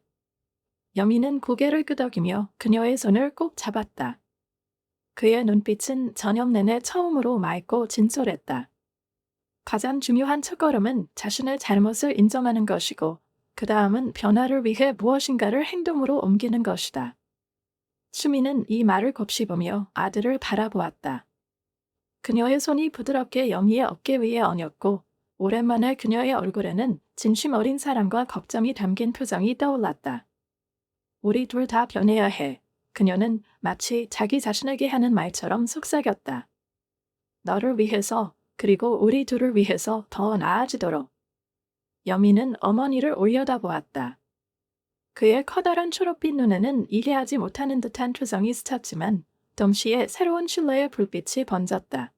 여미는 고개를 끄덕이며 그녀의 손을 꼭 잡았다. 그의 눈빛은 저녁 내내 처음으로 맑고 진솔했다. 가장 중요한 첫걸음은 자신의 잘못을 인정하는 것이고 그 다음은 변화를 위해 무엇인가를 행동으로 옮기는 것이다. 수미는 이 말을 곱씹으며 아들을 바라보았다. 그녀의 손이 부드럽게 여미의 어깨 위에 얹었고 오랜만에 그녀의 얼굴에는 진심 어린 사랑과 걱정이 담긴 표정이 떠올랐다. 우리 둘 다 변해야 해. 그녀는 마치 자기 자신에게 하는 말처럼 속삭였다. 너를 위해서 그리고 우리 둘을 위해서 더 나아지도록. 여미는 어머니를 올려다보았다. 그의 커다란 초록빛 눈에는 이해하지 못하는 듯한 표정이 스쳤지만 동시에 새로운 신뢰의 불빛이 번졌다.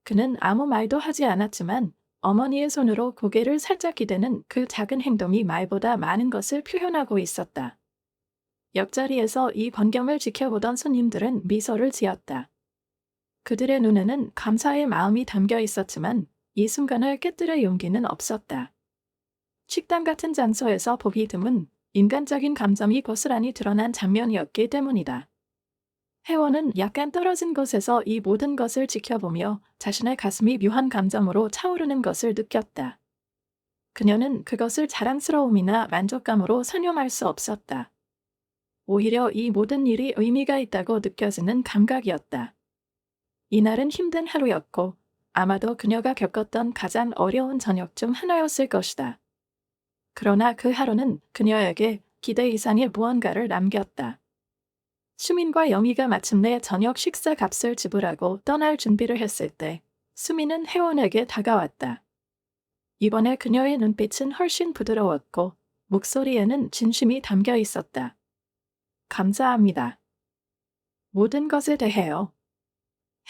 그는 아무 말도 하지 않았지만 어머니의 손으로 고개를 살짝 기대는 그 작은 행동이 말보다 많은 것을 표현하고 있었다. 옆자리에서 이 번경을 지켜보던 손님들은 미소를 지었다. 그들의 눈에는 감사의 마음이 담겨 있었지만 이 순간을 깨뜨릴 용기는 없었다. 식당 같은 장소에서 보기 드문 인간적인 감정이 고스란히 드러난 장면이었기 때문이다. 회원은 약간 떨어진 곳에서 이 모든 것을 지켜보며 자신의 가슴이 묘한 감정으로 차오르는 것을 느꼈다. 그녀는 그것을 자랑스러움이나 만족감으로 설명할 수 없었다. 오히려 이 모든 일이 의미가 있다고 느껴지는 감각이었다. 이날은 힘든 하루였고 아마도 그녀가 겪었던 가장 어려운 저녁 중 하나였을 것이다. 그러나 그 하루는 그녀에게 기대 이상의 무언가를 남겼다. 수민과 여미가 마침내 저녁 식사 값을 지불하고 떠날 준비를 했을 때 수민은 회원에게 다가왔다. 이번에 그녀의 눈빛은 훨씬 부드러웠고 목소리에는 진심이 담겨 있었다. 감사합니다. 모든 것에 대해요.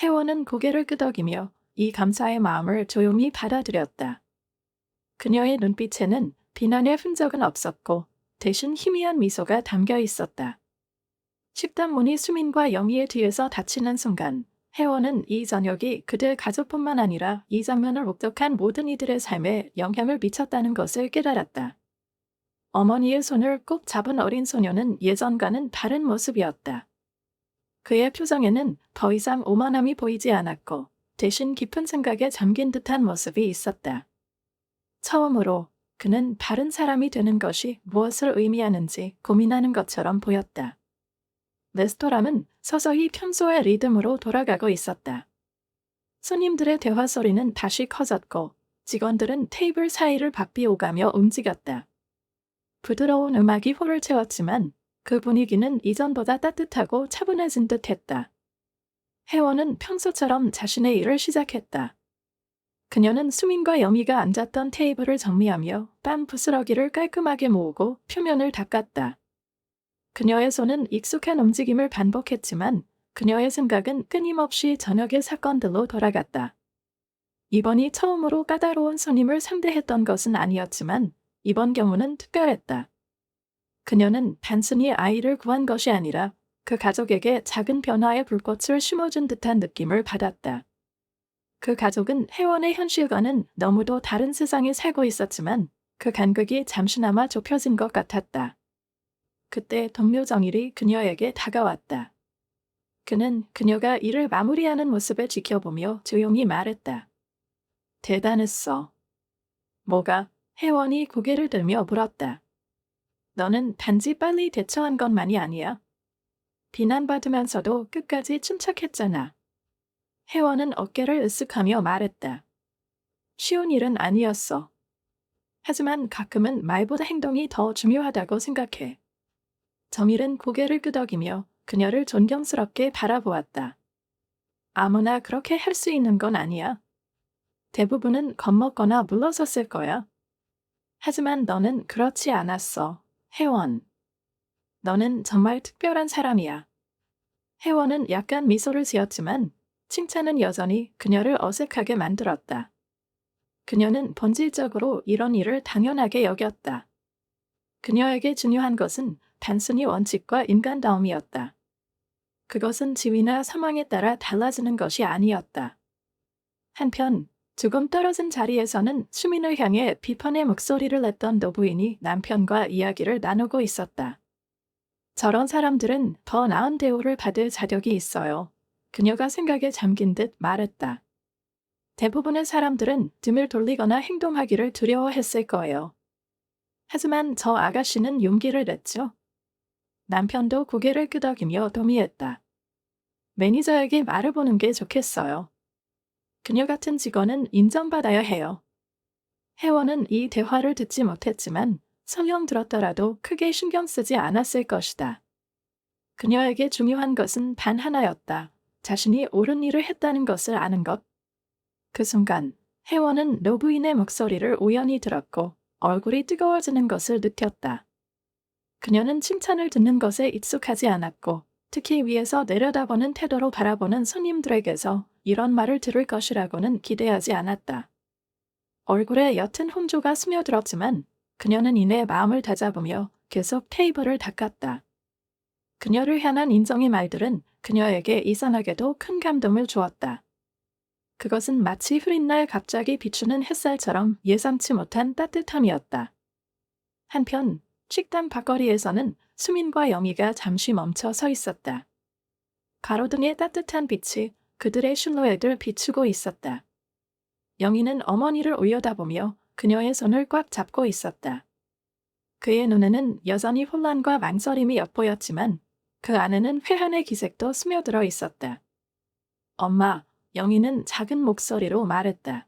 혜원은 고개를 끄덕이며 이 감사의 마음을 조용히 받아들였다. 그녀의 눈빛에는 비난의 흔적은 없었고 대신 희미한 미소가 담겨 있었다. 식당 문이 수민과 영희의 뒤에서 닫히는 순간 혜원은 이 저녁이 그들 가족뿐만 아니라 이 장면을 목격한 모든 이들의 삶에 영향을 미쳤다는 것을 깨달았다. 어머니의 손을 꼭 잡은 어린 소녀는 예전과는 다른 모습이었다. 그의 표정에는 더 이상 오만함이 보이지 않았고 대신 깊은 생각에 잠긴 듯한 모습이 있었다. 처음으로 그는 바른 사람이 되는 것이 무엇을 의미하는지 고민하는 것처럼 보였다. 레스토랑은 서서히 평소의 리듬으로 돌아가고 있었다. 손님들의 대화 소리는 다시 커졌고 직원들은 테이블 사이를 바삐오가며 움직였다. 부드러운 음악이 홀을 채웠지만 그 분위기는 이전보다 따뜻하고 차분해진 듯했다. 혜원은 평소처럼 자신의 일을 시작했다. 그녀는 수민과 여미가 앉았던 테이블을 정리하며 빵 부스러기를 깔끔하게 모으고 표면을 닦았다. 그녀의 손은 익숙한 움직임을 반복했지만 그녀의 생각은 끊임없이 저녁의 사건들로 돌아갔다. 이번이 처음으로 까다로운 손님을 상대했던 것은 아니었지만 이번 경우는 특별했다. 그녀는 단순히 아이를 구한 것이 아니라 그 가족에게 작은 변화의 불꽃을 심어준 듯한 느낌을 받았다. 그 가족은 혜원의 현실과는 너무도 다른 세상에 살고 있었지만 그 간극이 잠시나마 좁혀진 것 같았다. 그때 동료 정일이 그녀에게 다가왔다. 그는 그녀가 일을 마무리하는 모습을 지켜보며 조용히 말했다. 대단했어. 뭐가? 혜원이 고개를 들며 물었다. 너는 단지 빨리 대처한 것만이 아니야. 비난받으면서도 끝까지 침착했잖아. 혜원은 어깨를 으쓱하며 말했다. 쉬운 일은 아니었어. 하지만 가끔은 말보다 행동이 더 중요하다고 생각해. 정일은 고개를 끄덕이며 그녀를 존경스럽게 바라보았다. 아무나 그렇게 할 수 있는 건 아니야. 대부분은 겁먹거나 물러섰을 거야. 하지만 너는 그렇지 않았어, 혜원. 너는 정말 특별한 사람이야. 혜원은 약간 미소를 지었지만 칭찬은 여전히 그녀를 어색하게 만들었다. 그녀는 본질적으로 이런 일을 당연하게 여겼다. 그녀에게 중요한 것은 단순히 원칙과 인간다움이었다. 그것은 지위나 상황에 따라 달라지는 것이 아니었다. 한편 조금 떨어진 자리에서는 수민을 향해 비판의 목소리를 냈던 노부인이 남편과 이야기를 나누고 있었다. 저런 사람들은 더 나은 대우를 받을 자격이 있어요. 그녀가 생각에 잠긴 듯 말했다. 대부분의 사람들은 등을 돌리거나 행동하기를 두려워했을 거예요. 하지만 저 아가씨는 용기를 냈죠. 남편도 고개를 끄덕이며 동의했다. 매니저에게 말해보는 게 좋겠어요. 그녀 같은 직원은 인정받아야 해요. 혜원은 이 대화를 듣지 못했지만 설령 들었더라도 크게 신경 쓰지 않았을 것이다. 그녀에게 중요한 것은 단 하나였다. 자신이 옳은 일을 했다는 것을 아는 것. 그 순간 혜원은 노부인의 목소리를 우연히 들었고 얼굴이 뜨거워지는 것을 느꼈다. 그녀는 칭찬을 듣는 것에 익숙하지 않았고 특히 위에서 내려다보는 태도로 바라보는 손님들에게서 이런 말을 들을 것이라고는 기대하지 않았다. 얼굴에 옅은 홍조가 스며들었지만 그녀는 이내 마음을 다잡으며 계속 테이블을 닦았다. 그녀를 향한 인정의 말들은 그녀에게 이상하게도 큰 감동을 주었다. 그것은 마치 흐린 날 갑자기 비추는 햇살처럼 예상치 못한 따뜻함이었다. 한편 식당 밖거리에서는 수민과 영희가 잠시 멈춰 서 있었다. 가로등의 따뜻한 빛이 그들의 실루엣을 비추고 있었다. 영희는 어머니를 올려다보며 그녀의 손을 꽉 잡고 있었다. 그의 눈에는 여전히 혼란과 망설임이 엿보였지만 그 안에는 회한의 기색도 스며들어 있었다. 엄마, 영희는 작은 목소리로 말했다.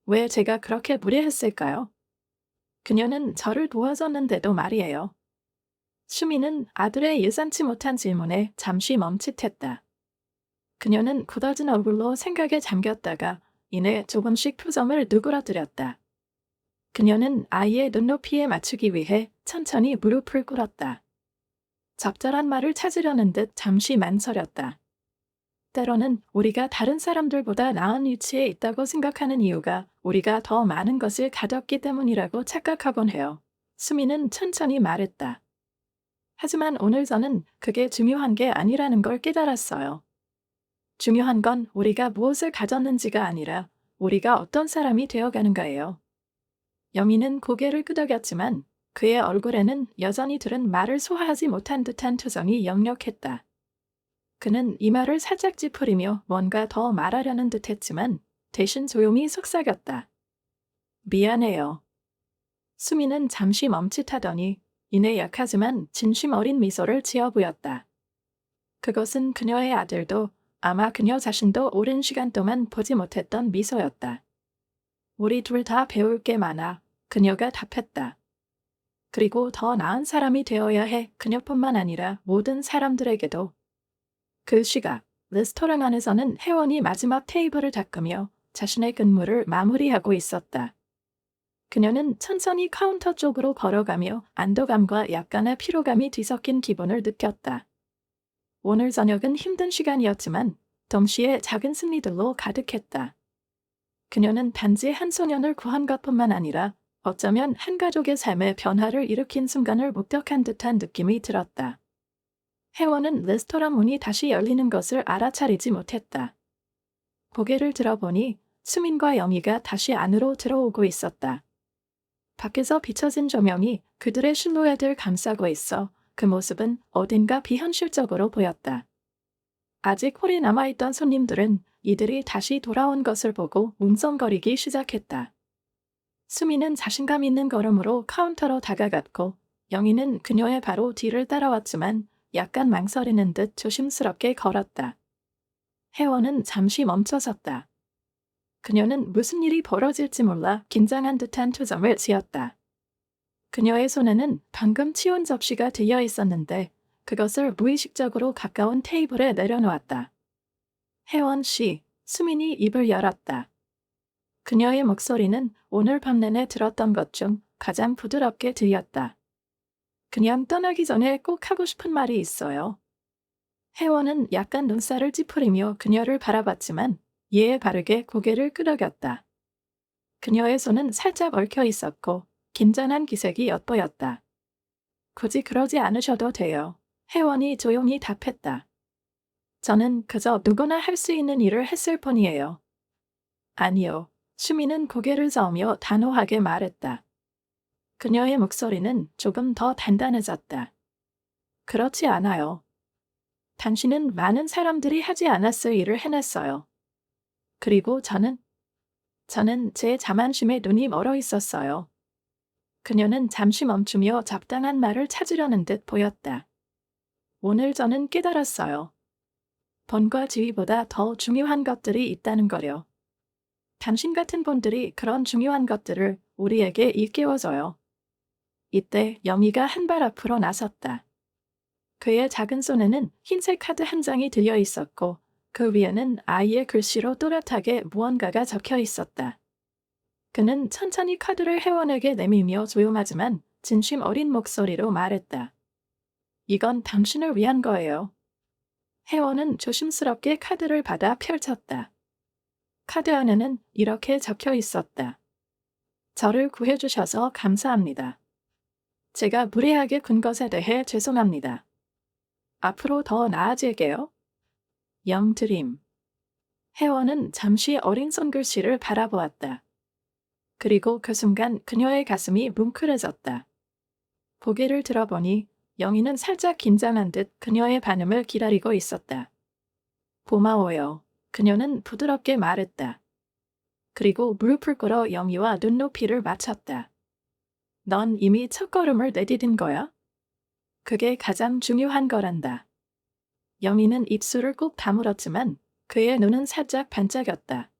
왜 제가 그렇게 무례했을까요? 그녀는 저를 도와줬는데도 말이에요. 수미는 아들의 예상치 못한 질문에 잠시 멈칫했다. 그녀는 굳어진 얼굴로 생각에 잠겼다가 이내 조금씩 표정을 누그러뜨렸다. 그녀는 아이의 눈높이에 맞추기 위해 천천히 무릎을 꿇었다. 적절한 말을 찾으려는 듯 잠시 망설였다. 때로는 우리가 다른 사람들보다 나은 위치에 있다고 생각하는 이유가 우리가 더 많은 것을 가졌기 때문이라고 착각하곤 해요. 수미는 천천히 말했다. 하지만 오늘 저는 그게 중요한 게 아니라는 걸 깨달았어요. 중요한 건 우리가 무엇을 가졌는지가 아니라 우리가 어떤 사람이 되어가는가예요. 여미는 고개를 끄덕였지만 그의 얼굴에는 여전히 들은 말을 소화하지 못한 듯한 표정이 역력했다. 그는 이마를 살짝 찌푸리며 뭔가 더 말하려는 듯했지만 대신 조용히 속삭였다. 미안해요. 수미는 잠시 멈칫하더니 이내 약하지만 진심 어린 미소를 지어 보였다. 그것은 그녀의 아들도 아마 그녀 자신도 오랜 시간 동안 보지 못했던 미소였다. 우리 둘 다 배울 게 많아. 그녀가 답했다. 그리고 더 나은 사람이 되어야 해. 그녀뿐만 아니라 모든 사람들에게도. 그 시각, 레스토랑 안에서는 혜원이 마지막 테이블을 닦으며 자신의 근무를 마무리하고 있었다. 그녀는 천천히 카운터 쪽으로 걸어가며 안도감과 약간의 피로감이 뒤섞인 기분을 느꼈다. 오늘 저녁은 힘든 시간이었지만 동시에 작은 승리들로 가득했다. 그녀는 단지 한 소년을 구한 것뿐만 아니라 어쩌면 한 가족의 삶의 변화를 일으킨 순간을 목격한 듯한 느낌이 들었다. 혜원은 레스토랑 문이 다시 열리는 것을 알아차리지 못했다. 고개를 들어보니 수민과 영희가 다시 안으로 들어오고 있었다. 밖에서 비춰진 조명이 그들의 실루엣을 감싸고 있어 그 모습은 어딘가 비현실적으로 보였다. 아직 홀에 남아있던 손님들은 이들이 다시 돌아온 것을 보고 웅성거리기 시작했다. 수미는 자신감 있는 걸음으로 카운터로 다가갔고 영희는 그녀의 바로 뒤를 따라왔지만 약간 망설이는 듯 조심스럽게 걸었다. 혜원은 잠시 멈춰섰다. 그녀는 무슨 일이 벌어질지 몰라 긴장한 듯한 표정을 지었다. 그녀의 손에는 방금 치운 접시가 들려 있었는데 그것을 무의식적으로 가까운 테이블에 내려놓았다. 혜원 씨, 수민이 입을 열었다. 그녀의 목소리는 오늘 밤 내내 들었던 것 중 가장 부드럽게 들렸다. 그냥 떠나기 전에 꼭 하고 싶은 말이 있어요. 혜원은 약간 눈살을 찌푸리며 그녀를 바라봤지만 이에 바르게 고개를 끄덕였다. 그녀의 손은 살짝 얽혀 있었고 긴장한 기색이 엿보였다. 굳이 그러지 않으셔도 돼요. 혜원이 조용히 답했다. 저는 그저 누구나 할 수 있는 일을 했을 뿐이에요. 아니요. 수미는 고개를 저으며 단호하게 말했다. 그녀의 목소리는 조금 더 단단해졌다. 그렇지 않아요. 당신은 많은 사람들이 하지 않았을 일을 해냈어요. 그리고 저는 제 자만심에 눈이 멀어 있었어요. 그녀는 잠시 멈추며 적당한 말을 찾으려는 듯 보였다. 오늘 저는 깨달았어요. 번과 지위보다 더 중요한 것들이 있다는 거요. 당신 같은 분들이 그런 중요한 것들을 우리에게 일깨워줘요. 이때 영희가 한 발 앞으로 나섰다. 그의 작은 손에는 흰색 카드 한 장이 들려 있었고 그 위에는 아이의 글씨로 또렷하게 무언가가 적혀 있었다. 그는 천천히 카드를 혜원에게 내밀며 조용하지만 진심 어린 목소리로 말했다. 이건 당신을 위한 거예요. 혜원은 조심스럽게 카드를 받아 펼쳤다. 카드 안에는 이렇게 적혀 있었다. 저를 구해주셔서 감사합니다. 제가 무례하게 군 것에 대해 죄송합니다. 앞으로 더 나아질게요. 영드림. 혜원은 잠시 어린 손글씨를 바라보았다. 그리고 그 순간 그녀의 가슴이 뭉클해졌다. 고개를 들어보니 영희는 살짝 긴장한 듯 그녀의 반응을 기다리고 있었다. 고마워요. 그녀는 부드럽게 말했다. 그리고 무릎을 꿇어 영희와 눈높이를 맞췄다. 넌 이미 첫걸음을 내디딘 거야? 그게 가장 중요한 거란다. 영희는 입술을 꾹 다물었지만 그의 눈은 살짝 반짝였다.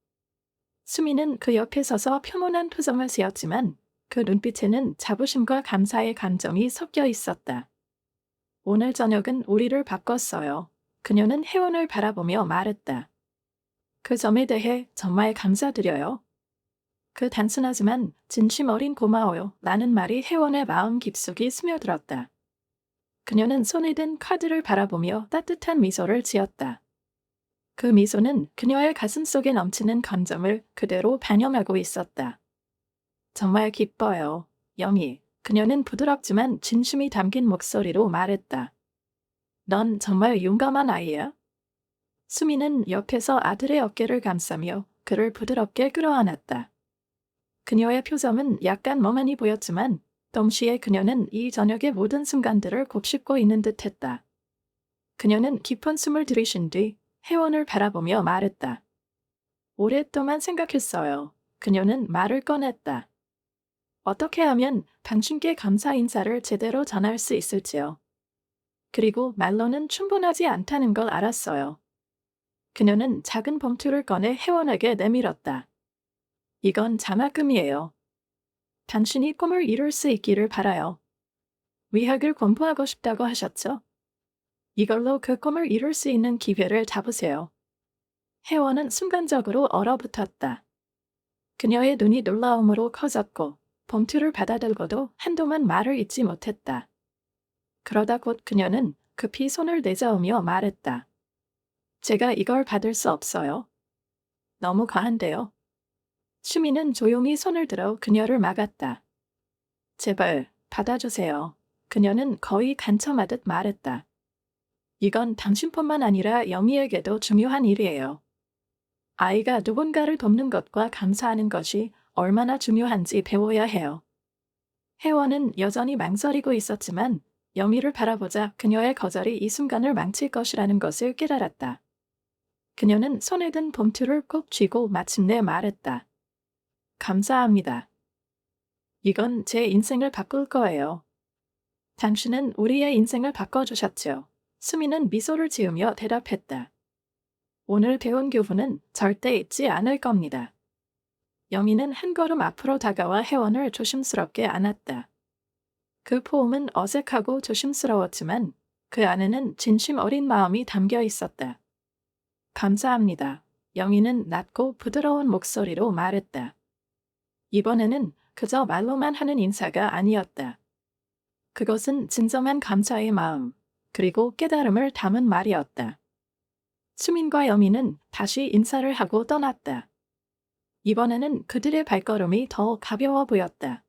수미는 그 옆에 서서 평온한 표정을 지었지만 그 눈빛에는 자부심과 감사의 감정이 섞여 있었다. 오늘 저녁은 우리를 바꿨어요. 그녀는 혜원을 바라보며 말했다. 그 점에 대해 정말 감사드려요. 그 단순하지만 진심 어린 고마워요 라는 말이 혜원의 마음 깊숙이 스며들었다. 그녀는 손에 든 카드를 바라보며 따뜻한 미소를 지었다. 그 미소는 그녀의 가슴 속에 넘치는 감정을 그대로 반영하고 있었다. 정말 기뻐요, 영희. 그녀는 부드럽지만 진심이 담긴 목소리로 말했다. 넌 정말 용감한 아이야. 수미는 옆에서 아들의 어깨를 감싸며 그를 부드럽게 끌어안았다. 그녀의 표정은 약간 멍하니 보였지만 동시에 그녀는 이 저녁의 모든 순간들을 곱씹고 있는 듯했다. 그녀는 깊은 숨을 들이쉰 뒤 혜원을 바라보며 말했다. 오랫동안 생각했어요. 그녀는 말을 꺼냈다. 어떻게 하면 당신께 감사 인사를 제대로 전할 수 있을지요. 그리고 말로는 충분하지 않다는 걸 알았어요. 그녀는 작은 봉투를 꺼내 혜원에게 내밀었다. 이건 장학금이에요. 당신이 꿈을 이룰 수 있기를 바라요. 의학을 공부하고 싶다고 하셨죠? 이걸로 그 꿈을 이룰 수 있는 기회를 잡으세요. 혜원은 순간적으로 얼어붙었다. 그녀의 눈이 놀라움으로 커졌고 봉투를 받아들고도 한동안 말을 잇지 못했다. 그러다 곧 그녀는 급히 손을 내저으며 말했다. 제가 이걸 받을 수 없어요. 너무 과한데요. 수미는 조용히 손을 들어 그녀를 막았다. 제발 받아주세요. 그녀는 거의 간청하듯 말했다. 이건 당신뿐만 아니라 영희에게도 중요한 일이에요. 아이가 누군가를 돕는 것과 감사하는 것이 얼마나 중요한지 배워야 해요. 혜원은 여전히 망설이고 있었지만 영희를 바라보자 그녀의 거절이 이 순간을 망칠 것이라는 것을 깨달았다. 그녀는 손에 든 봉투를 꼭 쥐고 마침내 말했다. 감사합니다. 이건 제 인생을 바꿀 거예요. 당신은 우리의 인생을 바꿔주셨죠. 수미는 미소를 지으며 대답했다. 오늘 배운 교훈은 절대 잊지 않을 겁니다. 영희는 한 걸음 앞으로 다가와 혜원을 조심스럽게 안았다. 그 포옹은 어색하고 조심스러웠지만 그 안에는 진심 어린 마음이 담겨 있었다. 감사합니다. 영희는 낮고 부드러운 목소리로 말했다. 이번에는 그저 말로만 하는 인사가 아니었다. 그것은 진정한 감사의 마음, 그리고 깨달음을 담은 말이었다. 수민과 여민은 다시 인사를 하고 떠났다. 이번에는 그들의 발걸음이 더 가벼워 보였다.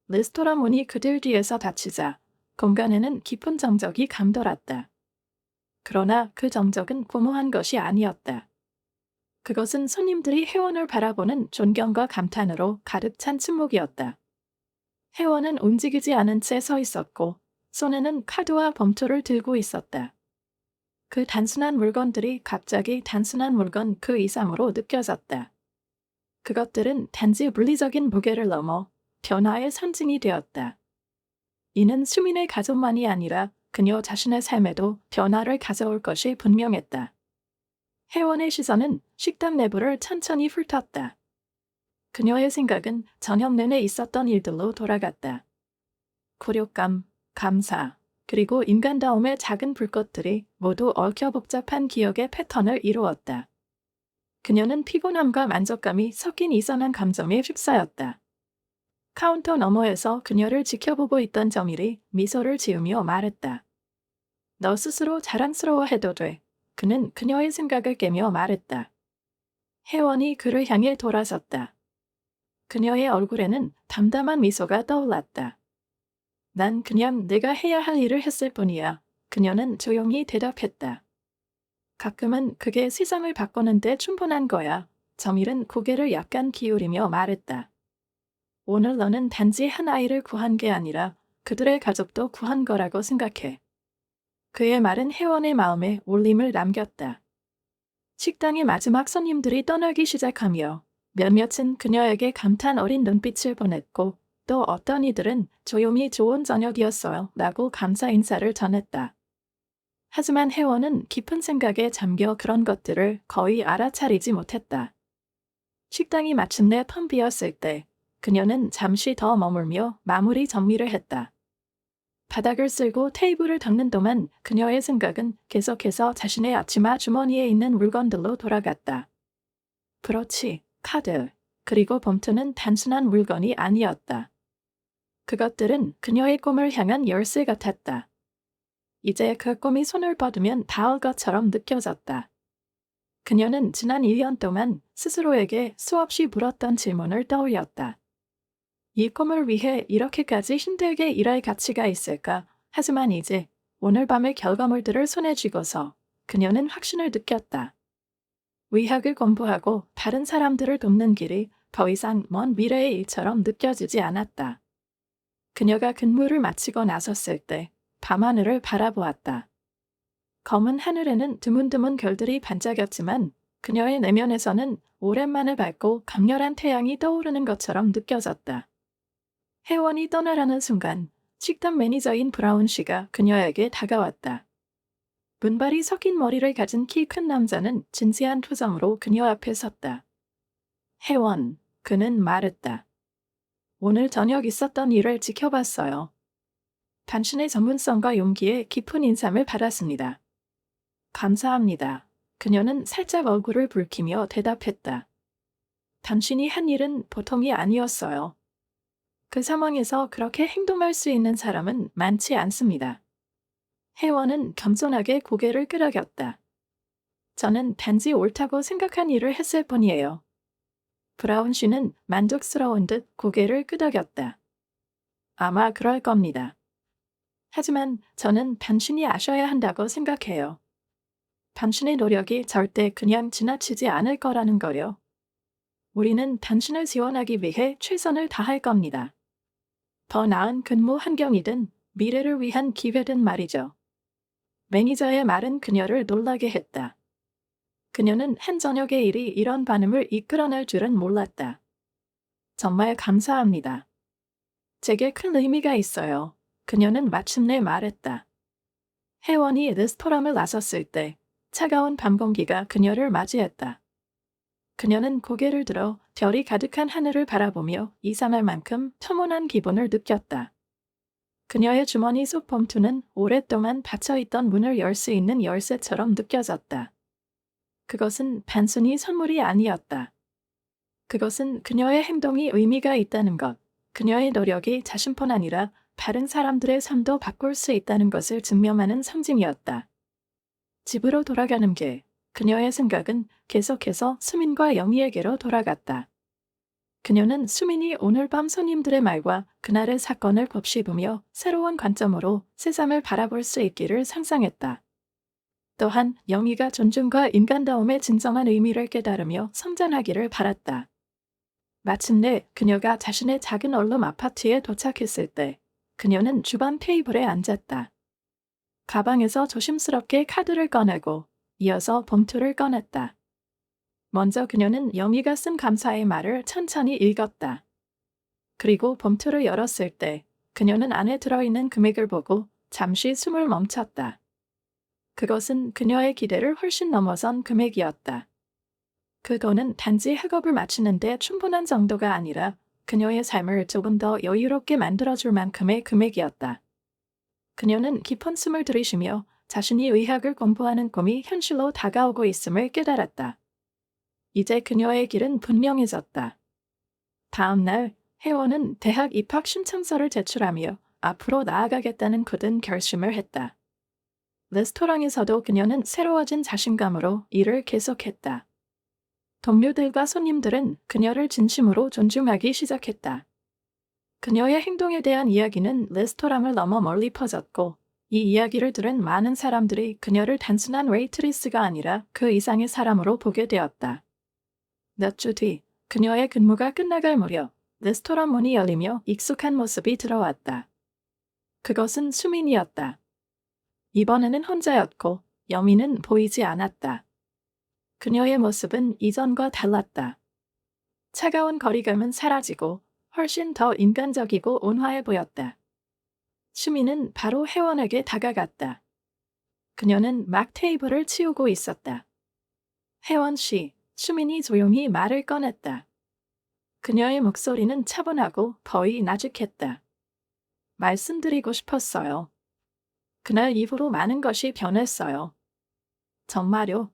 레스토랑 문이 그들 뒤에서 닫히자 공간에는 깊은 정적이 감돌았다. 그러나 그 정적은 고무한 것이 아니었다. 그것은 손님들이 혜원을 바라보는 존경과 감탄으로 가득 찬 침묵이었다. 혜원은 움직이지 않은 채 서 있었고 손에는 카드와 봉투를 들고 있었다. 그 단순한 물건들이 갑자기 단순한 물건 그 이상으로 느껴졌다. 그것들은 단지 물리적인 무게를 넘어 변화의 상징이 되었다. 이는 수민의 가족만이 아니라 그녀 자신의 삶에도 변화를 가져올 것이 분명했다. 혜원의 시선은 식당 내부를 천천히 훑었다. 그녀의 생각은 저녁 내내 있었던 일들로 돌아갔다. 굴욕감, 감사, 그리고 인간다움의 작은 불꽃들이 모두 얽혀 복잡한 기억의 패턴을 이루었다. 그녀는 피곤함과 만족감이 섞인 이상한 감정에 휩싸였다. 카운터 너머에서 그녀를 지켜보고 있던 정일이 미소를 지으며 말했다. 너 스스로 자랑스러워해도 돼. 그는 그녀의 생각을 깨며 말했다. 혜원이 그를 향해 돌아섰다. 그녀의 얼굴에는 담담한 미소가 떠올랐다. 난 그냥 내가 해야 할 일을 했을 뿐이야. 그녀는 조용히 대답했다. 가끔은 그게 세상을 바꾸는데 충분한 거야. 정일은 고개를 약간 기울이며 말했다. 오늘 너는 단지 한 아이를 구한 게 아니라 그들의 가족도 구한 거라고 생각해. 그의 말은 혜원의 마음에 울림을 남겼다. 식당의 마지막 손님들이 떠나기 시작하며 몇몇은 그녀에게 감탄 어린 눈빛을 보냈고 또 어떤 이들은 조용히 좋은 저녁이었어요 라고 감사 인사를 전했다. 하지만 혜원은 깊은 생각에 잠겨 그런 것들을 거의 알아차리지 못했다. 식당이 마침내 텅 비었을 때 그녀는 잠시 더 머물며 마무리 정리를 했다. 바닥을 쓸고 테이블을 닦는 동안 그녀의 생각은 계속해서 자신의 앞치마 주머니에 있는 물건들로 돌아갔다. 브로치, 카드, 그리고 봉투는 단순한 물건이 아니었다. 그것들은 그녀의 꿈을 향한 열쇠 같았다. 이제 그 꿈이 손을 뻗으면 닿을 것처럼 느껴졌다. 그녀는 지난 1년 동안 스스로에게 수없이 물었던 질문을 떠올렸다. 이 꿈을 위해 이렇게까지 힘들게 일할 가치가 있을까? 하지만 이제 오늘 밤의 결과물들을 손에 쥐고서 그녀는 확신을 느꼈다. 의학을 공부하고 다른 사람들을 돕는 길이 더 이상 먼 미래의 일처럼 느껴지지 않았다. 그녀가 근무를 마치고 나섰을 때 밤하늘을 바라보았다. 검은 하늘에는 드문드문 별들이 반짝였지만 그녀의 내면에서는 오랜만에 밝고 강렬한 태양이 떠오르는 것처럼 느껴졌다. 회원이 떠나려는 순간 식당 매니저인 브라운 씨가 그녀에게 다가왔다. 문발이 섞인 머리를 가진 키 큰 남자는 진지한 표정으로 그녀 앞에 섰다. 회원, 그는 말했다. 오늘 저녁 있었던 일을 지켜봤어요. 당신의 전문성과 용기에 깊은 인상을 받았습니다. 감사합니다. 그녀는 살짝 얼굴을 붉히며 대답했다. 당신이 한 일은 보통이 아니었어요. 그 상황에서 그렇게 행동할 수 있는 사람은 많지 않습니다. 회원은 겸손하게 고개를 끄덕였다. 저는 단지 옳다고 생각한 일을 했을 뿐이에요. 브라운 씨는 만족스러운 듯 고개를 끄덕였다. 아마 그럴 겁니다. 하지만 저는 당신이 아셔야 한다고 생각해요. 당신의 노력이 절대 그냥 지나치지 않을 거라는 거요. 우리는 당신을 지원하기 위해 최선을 다할 겁니다. 더 나은 근무 환경이든 미래를 위한 기회든 말이죠. 매니저의 말은 그녀를 놀라게 했다. 그녀는 한 저녁의 일이 이런 반응을 이끌어낼 줄은 몰랐다. 정말 감사합니다. 제게 큰 의미가 있어요. 그녀는 마침내 말했다. 회원이 레스토랑을 나섰을 때 차가운 밤 공기가 그녀를 맞이했다. 그녀는 고개를 들어 별이 가득한 하늘을 바라보며 이상할 만큼 평온한 기분을 느꼈다. 그녀의 주머니 속 봉투는 오랫동안 닫혀있던 문을 열 수 있는 열쇠처럼 느껴졌다. 그것은 단순히 선물이 아니었다. 그것은 그녀의 행동이 의미가 있다는 것, 그녀의 노력이 자신뿐 아니라 다른 사람들의 삶도 바꿀 수 있다는 것을 증명하는 상징이었다. 집으로 돌아가는 길, 그녀의 생각은 계속해서 수민과 영희에게로 돌아갔다. 그녀는 수민이 오늘 밤 손님들의 말과 그날의 사건을 곱씹으며 새로운 관점으로 세상을 바라볼 수 있기를 상상했다. 또한 영희가 존중과 인간다움의 진정한 의미를 깨달으며 성장하기를 바랐다. 마침내 그녀가 자신의 작은 원룸 아파트에 도착했을 때 그녀는 주방 테이블에 앉았다. 가방에서 조심스럽게 카드를 꺼내고 이어서 봉투를 꺼냈다. 먼저 그녀는 영희가 쓴 감사의 말을 천천히 읽었다. 그리고 봉투를 열었을 때 그녀는 안에 들어있는 금액을 보고 잠시 숨을 멈췄다. 그것은 그녀의 기대를 훨씬 넘어선 금액이었다. 그 돈은 단지 학업을 마치는데 충분한 정도가 아니라 그녀의 삶을 조금 더 여유롭게 만들어줄 만큼의 금액이었다. 그녀는 깊은 숨을 들이쉬며 자신이 의학을 공부하는 꿈이 현실로 다가오고 있음을 깨달았다. 이제 그녀의 길은 분명해졌다. 다음 날 회원은 대학 입학 신청서를 제출하며 앞으로 나아가겠다는 굳은 결심을 했다. 레스토랑에서도 그녀는 새로워진 자신감으로 일을 계속했다. 동료들과 손님들은 그녀를 진심으로 존중하기 시작했다. 그녀의 행동에 대한 이야기는 레스토랑을 넘어 멀리 퍼졌고 이 이야기를 들은 많은 사람들이 그녀를 단순한 웨이트리스가 아니라 그 이상의 사람으로 보게 되었다. 몇 주 뒤 그녀의 근무가 끝나갈 무렵 레스토랑 문이 열리며 익숙한 모습이 들어왔다. 그것은 수민이었다. 이번에는 혼자였고 여미는 보이지 않았다. 그녀의 모습은 이전과 달랐다. 차가운 거리감은 사라지고 훨씬 더 인간적이고 온화해 보였다. 수민은 바로 회원에게 다가갔다. 그녀는 막 테이블을 치우고 있었다. 회원 씨, 수민이 조용히 말을 꺼냈다. 그녀의 목소리는 차분하고 거의 나직했다. 말씀드리고 싶었어요. 그날 이후로 많은 것이 변했어요. 정말요?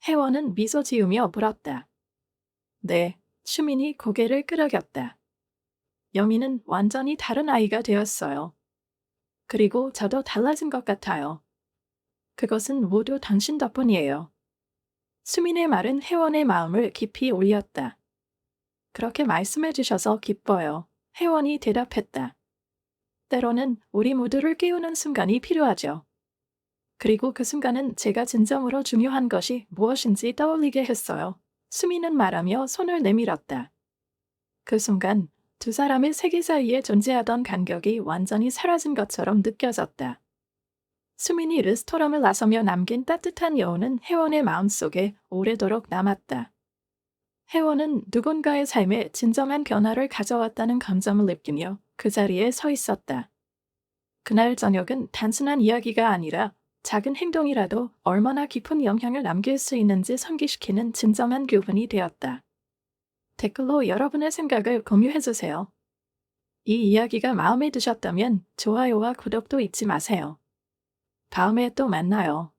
회원은 미소 지으며 물었다. 네, 수민이 고개를 끄덕였다. 여미는 완전히 다른 아이가 되었어요. 그리고 저도 달라진 것 같아요. 그것은 모두 당신 덕분이에요. 수민의 말은 혜원의 마음을 깊이 울렸다. 그렇게 말씀해 주셔서 기뻐요. 혜원이 대답했다. 때로는 우리 모두를 깨우는 순간이 필요하죠. 그리고 그 순간은 제가 진정으로 중요한 것이 무엇인지 떠올리게 했어요. 수민은 말하며 손을 내밀었다. 그 순간 두 사람의 세계 사이에 존재하던 간격이 완전히 사라진 것처럼 느껴졌다. 수민이 레스토랑을 나서며 남긴 따뜻한 여운은 혜원의 마음속에 오래도록 남았다. 혜원은 누군가의 삶에 진정한 변화를 가져왔다는 감정을 느끼며 그 자리에 서 있었다. 그날 저녁은 단순한 이야기가 아니라 작은 행동이라도 얼마나 깊은 영향을 남길 수 있는지 상기시키는 진정한 교훈이 되었다. 댓글로 여러분의 생각을 공유해주세요. 이 이야기가 마음에 드셨다면 좋아요와 구독도 잊지 마세요. 다음에 또 만나요.